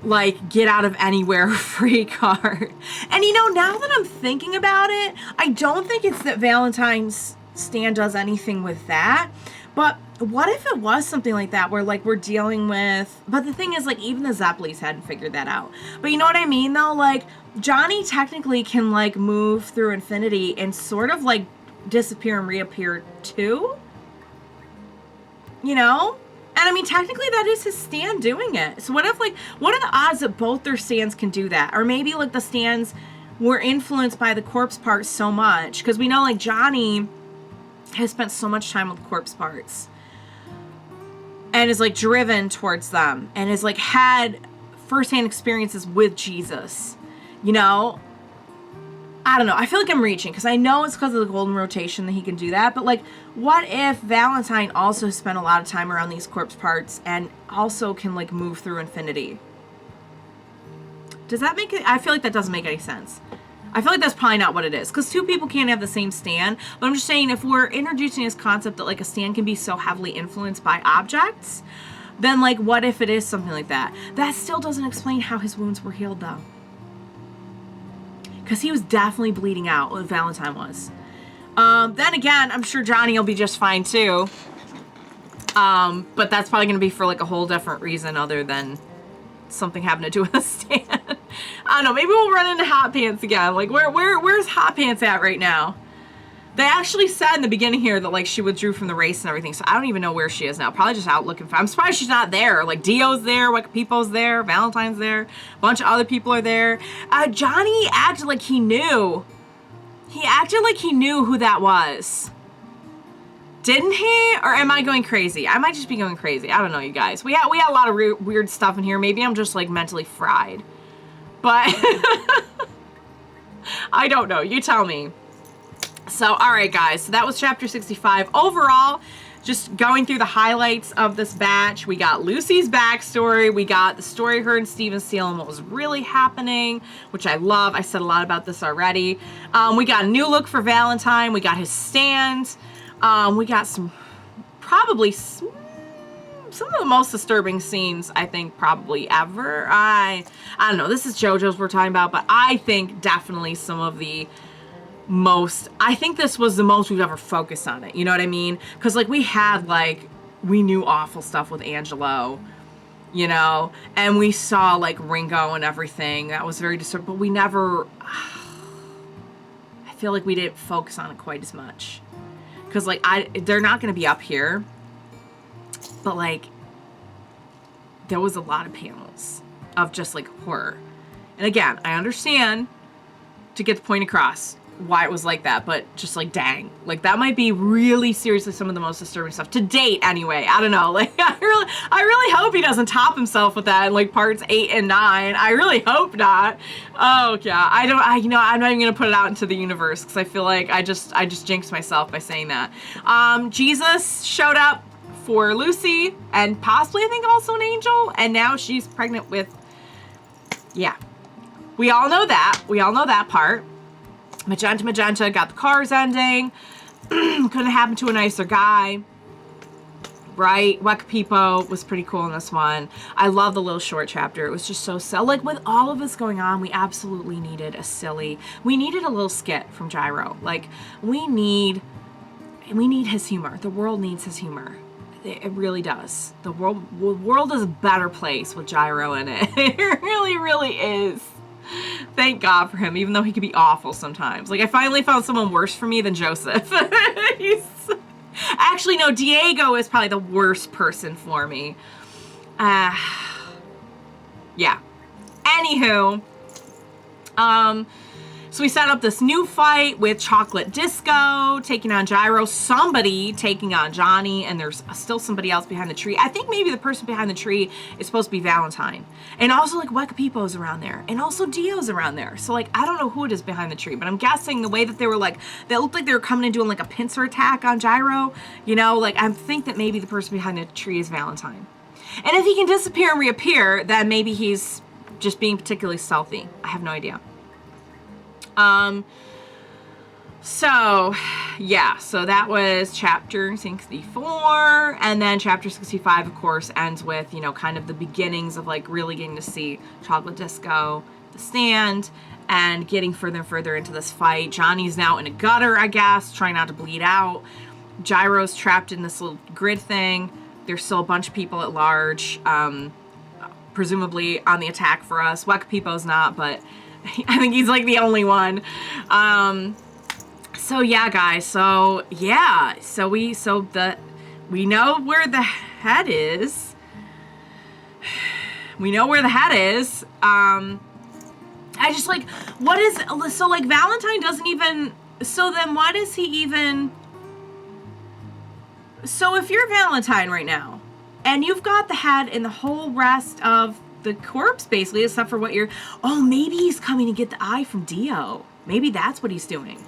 Speaker 1: like get out of anywhere free card. And you know, now that I'm thinking about it, I don't think it's that Valentine's stand does anything with that, but what if it was something like that where like we're dealing with, but the thing is like even the Zeppelis hadn't figured that out. But you know what I mean though? Like Johnny technically can like move through infinity and sort of like disappear and reappear too. You know? And I mean, technically that is his stand doing it. So what if like, what are the odds that both their stands can do that? Or maybe like the stands were influenced by the corpse parts so much. Because we know like Johnny has spent so much time with corpse parts. And is like driven towards them. And has like had firsthand experiences with Jesus. You know? I don't know. I feel like I'm reaching. Because I know it's because of the golden rotation that he can do that. But like, what if Valentine also spent a lot of time around these corpse parts. And also can like move through infinity? Does that make it? I feel like that doesn't make any sense. I feel like that's probably not what it is. Because two people can't have the same stand. But I'm just saying, if we're introducing this concept that like a stand can be so heavily influenced by objects, then like what if it is something like that? That still doesn't explain how his wounds were healed though. Because he was definitely bleeding out, what Valentine was. Then again, I'm sure Johnny will be just fine too. But that's probably going to be for like a whole different reason other than something having to do with a stand. I don't know, maybe we'll run into Hot Pants again. Like, where's Hot Pants at right now? They actually said in the beginning here that, like, she withdrew from the race and everything, so I don't even know where she is now. Probably just out looking for... I'm surprised she's not there. Like, Dio's there, Wakipipo's there, Valentine's there, a bunch of other people are there. Johnny acted like he knew. He acted like he knew who that was. Didn't he? Or am I going crazy? I might just be going crazy. I don't know, you guys. We had a lot of weird stuff in here. Maybe I'm just, like, mentally fried. But... I don't know. You tell me. So, all right, guys. So that was chapter 65. Overall, just going through the highlights of this batch, we got Lucy's backstory. We got the story of her and Steven Seale and what was really happening, which I love. I said a lot about this already. We got a new look for Valentine. We got his stand. We got probably some of the most disturbing scenes, I think, probably ever. I don't know. This is Jojo's we're talking about, but I think definitely some of the most, I think this was the most we've ever focused on it. You know what I mean? Because, like, we had, like, we knew awful stuff with Angelo, you know? And we saw, like, Ringo and everything. That was very disturbing. But we never, I feel like we didn't focus on it quite as much. Because, like, they're not going to be up here. But, like, there was a lot of panels of just, like, horror. And again, I understand to get the point across why it was like that, but just, like, dang. Like, that might be really seriously some of the most disturbing stuff. To date, anyway. I don't know. Like, I really hope he doesn't top himself with that in, like, parts 8 and 9. I really hope not. Oh, yeah. You know, I'm not even going to put it out into the universe because I feel like I just jinxed myself by saying that. Jesus showed up for Lucy, and possibly, I think, also an angel, and now she's pregnant with, yeah. We all know that. We all know that part. Magenta got the cars ending. Couldn't happen to a nicer guy. Right? Wakipipo was pretty cool in this one. I love the little short chapter. It was just so silly. Like, with all of this going on, we absolutely needed we needed a little skit from Gyro. Like, we need his humor. The world needs his humor. It really does. The world is a better place with Gyro in it. It really, really is. Thank God for him, even though he could be awful sometimes. Like, I finally found someone worse for me than Joseph. Actually, no, Diego is probably the worst person for me. Yeah. Anywho, So we set up this new fight with Chocolate Disco taking on Gyro, somebody taking on Johnny, and there's still somebody else behind the tree. I think maybe the person behind the tree is supposed to be Valentine. And also like Wekapipo's around there. And also Dio's around there. So like, I don't know who it is behind the tree, but I'm guessing the way that they were like, they looked like they were coming and doing like a pincer attack on Gyro. You know, like I think that maybe the person behind the tree is Valentine. And if he can disappear and reappear, then maybe he's just being particularly stealthy. I have no idea. So yeah, so that was chapter 64, and then chapter 65 of course ends with, you know, kind of the beginnings of like really getting to see Chocolate Disco, the stand, and getting further and further into this fight. Johnny's now in a gutter, I guess, trying not to bleed out. Gyro's trapped in this little grid thing. There's still a bunch of people at large, presumably on the attack for us. Wekapipo's not, but I think he's like the only one. So yeah, guys. So yeah. So we know where the head is. We know where the head is. I just like, what is, so like Valentine doesn't even, so then why does he even, so if you're Valentine right now and you've got the head and the whole rest of the corpse basically, except for what you're, oh, maybe he's coming to get the eye from Dio. Maybe that's what he's doing.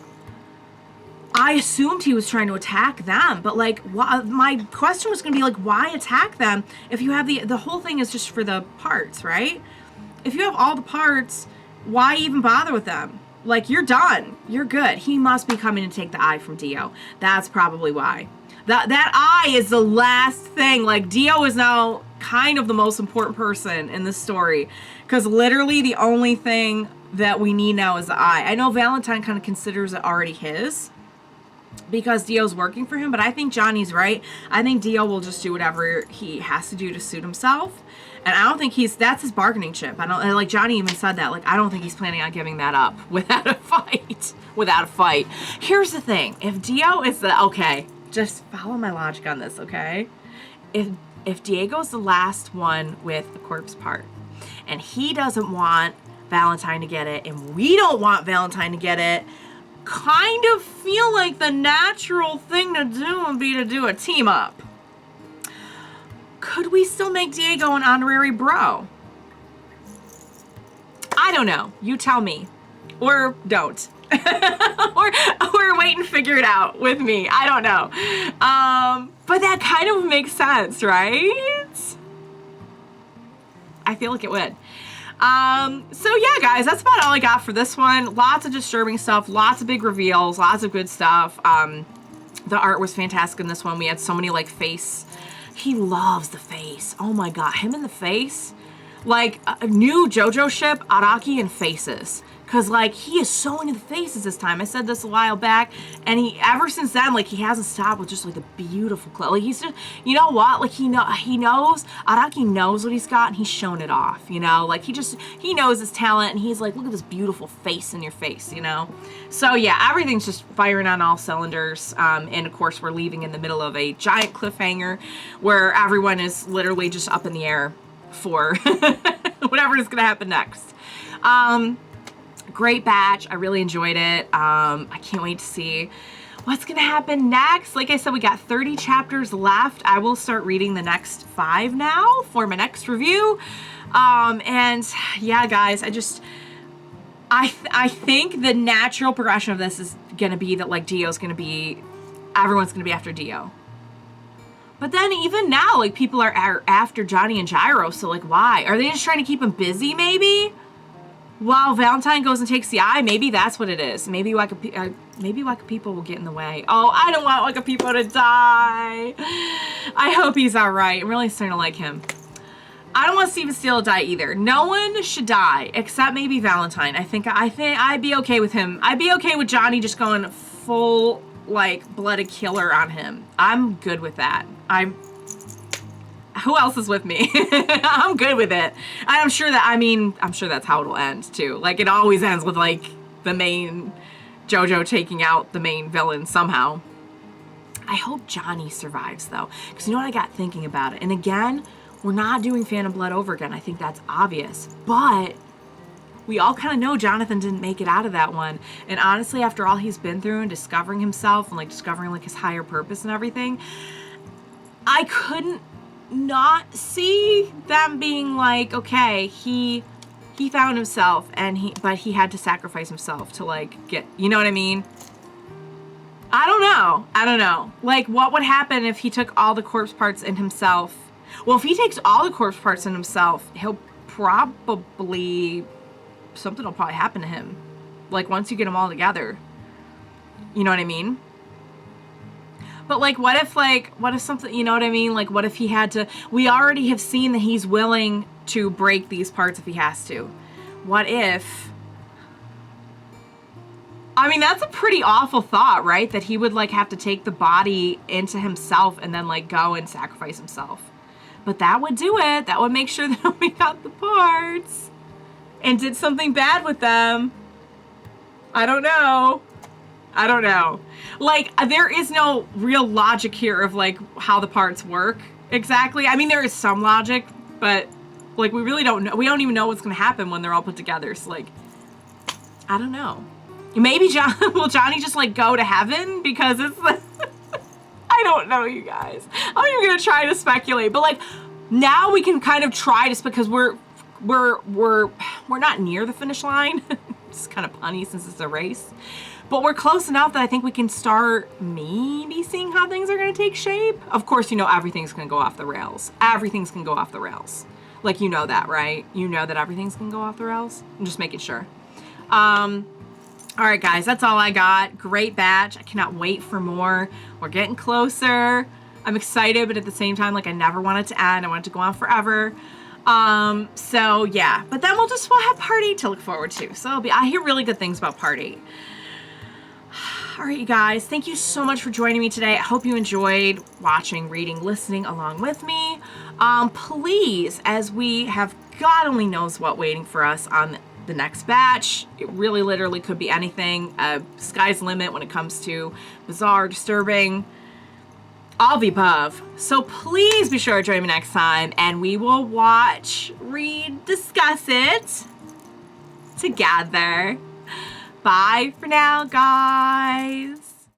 Speaker 1: I assumed he was trying to attack them, but like, my question was going to be like, why attack them if you have the whole thing is just for the parts, right? If you have all the parts, why even bother with them? Like, you're done. You're good. He must be coming to take the eye from Dio. That's probably why. That eye is the last thing. Like, Dio is now kind of the most important person in this story, because literally the only thing that we need now is the eye. I know Valentine kind of considers it already his because Dio's working for him, but I think Johnny's right. I think Dio will just do whatever he has to do to suit himself, and I don't think that's his bargaining chip. I don't, like Johnny even said that, like, I don't think he's planning on giving that up without a fight. Here's the thing, if Dio is okay, just follow my logic on this, okay? If Diego's the last one with the corpse part, and he doesn't want Valentine to get it, and we don't want Valentine to get it, kind of feel like the natural thing to do would be to do a team up. Could we still make Diego an honorary bro? I don't know. You tell me. Or don't. or wait and figure it out with me. I don't know. But that kind of makes sense, right? I feel like it would. So yeah, guys, that's about all I got for this one. Lots of disturbing stuff, lots of big reveals, lots of good stuff. The art was fantastic in this one. We had so many like face. He loves the face. Oh my God, him in the face. Like a new Jojo ship, Araki and faces. Cause like he is so into the faces this time. I said this a while back, and ever since then, like he hasn't stopped with just like the beautiful clothes. Like he's just, you know what? Like he knows, Araki knows what he's got, and he's shown it off. You know, like he knows his talent, and he's like, look at this beautiful face in your face. You know, so yeah, everything's just firing on all cylinders. And of course, we're leaving in the middle of a giant cliffhanger where everyone is literally just up in the air for whatever is gonna happen next. Great batch. I really enjoyed it. I can't wait to see what's gonna happen next. Like I said, we got 30 chapters left. I will start reading the next 5 now for my next review. And yeah, guys, I think the natural progression of this is gonna be that like everyone's gonna be after Dio. But then even now, like people are after Johnny and Gyro. So like, why? Are they just trying to keep him busy? Maybe. While Valentine goes and takes the eye, maybe that's what it is. Maybe Wekapipo will get in the way. Oh, I don't want Wekapipo to die. I hope he's all right. I'm really starting to like him. I don't want Steven Steele to die either. No one should die except maybe Valentine. I think I'd be okay with him. I'd be okay with Johnny just going full like blooded killer on him. I'm good with that. Who else is with me? I'm good with it. I'm sure that's how it'll end too. Like it always ends with like the main Jojo taking out the main villain somehow. I hope Johnny survives though, because you know what I got thinking about it. And again, we're not doing Phantom Blood over again. I think that's obvious. But we all kind of know Jonathan didn't make it out of that one. And honestly, after all he's been through and discovering himself and like discovering like his higher purpose and everything, I couldn't not see them being like, okay, he found himself but he had to sacrifice himself to like get, you know what I mean? I don't know. Like, what would happen if he took all the corpse parts in himself? Well, if he takes all the corpse parts in himself, he'll probably, something will probably happen to him. Like, once you get them all together. You know what I mean? But, like, what if something, you know what I mean? Like, what if he had to, we already have seen that he's willing to break these parts if he has to. What if, I mean, that's a pretty awful thought, right? That he would, like, have to take the body into himself and then, like, go and sacrifice himself. But that would do it. That would make sure that we got the parts and did something bad with them. I don't know. Like, there is no real logic here of, like, how the parts work exactly. I mean, there is some logic, but, like, we really don't know. We don't even know what's going to happen when they're all put together. So, like, I don't know. Maybe will Johnny just, like, go to heaven? Because it's, like, I don't know, you guys. I'm not even going to try to speculate. But, like, now we can kind of try this because we're not near the finish line. It's kind of punny since it's a race. But we're close enough that I think we can start maybe seeing how things are going to take shape. Of course, you know, everything's going to go off the rails. Everything's going to go off the rails. Like, you know that, right? You know that everything's going to go off the rails? I'm just making sure. All right, guys, that's all I got. Great batch. I cannot wait for more. We're getting closer. I'm excited, but at the same time, like, I never want it to end. I want it to go on forever. So yeah, but then we'll have Part 8 to look forward to. So I hear really good things about Part 8. All right, you guys, thank you so much for joining me today. I hope you enjoyed watching, reading, listening along with me. Please, as we have God only knows what waiting for us on the next batch, it really literally could be anything. Sky's the limit when it comes to bizarre, disturbing, all the above. So please be sure to join me next time and we will watch, read, discuss it together. Bye for now, guys.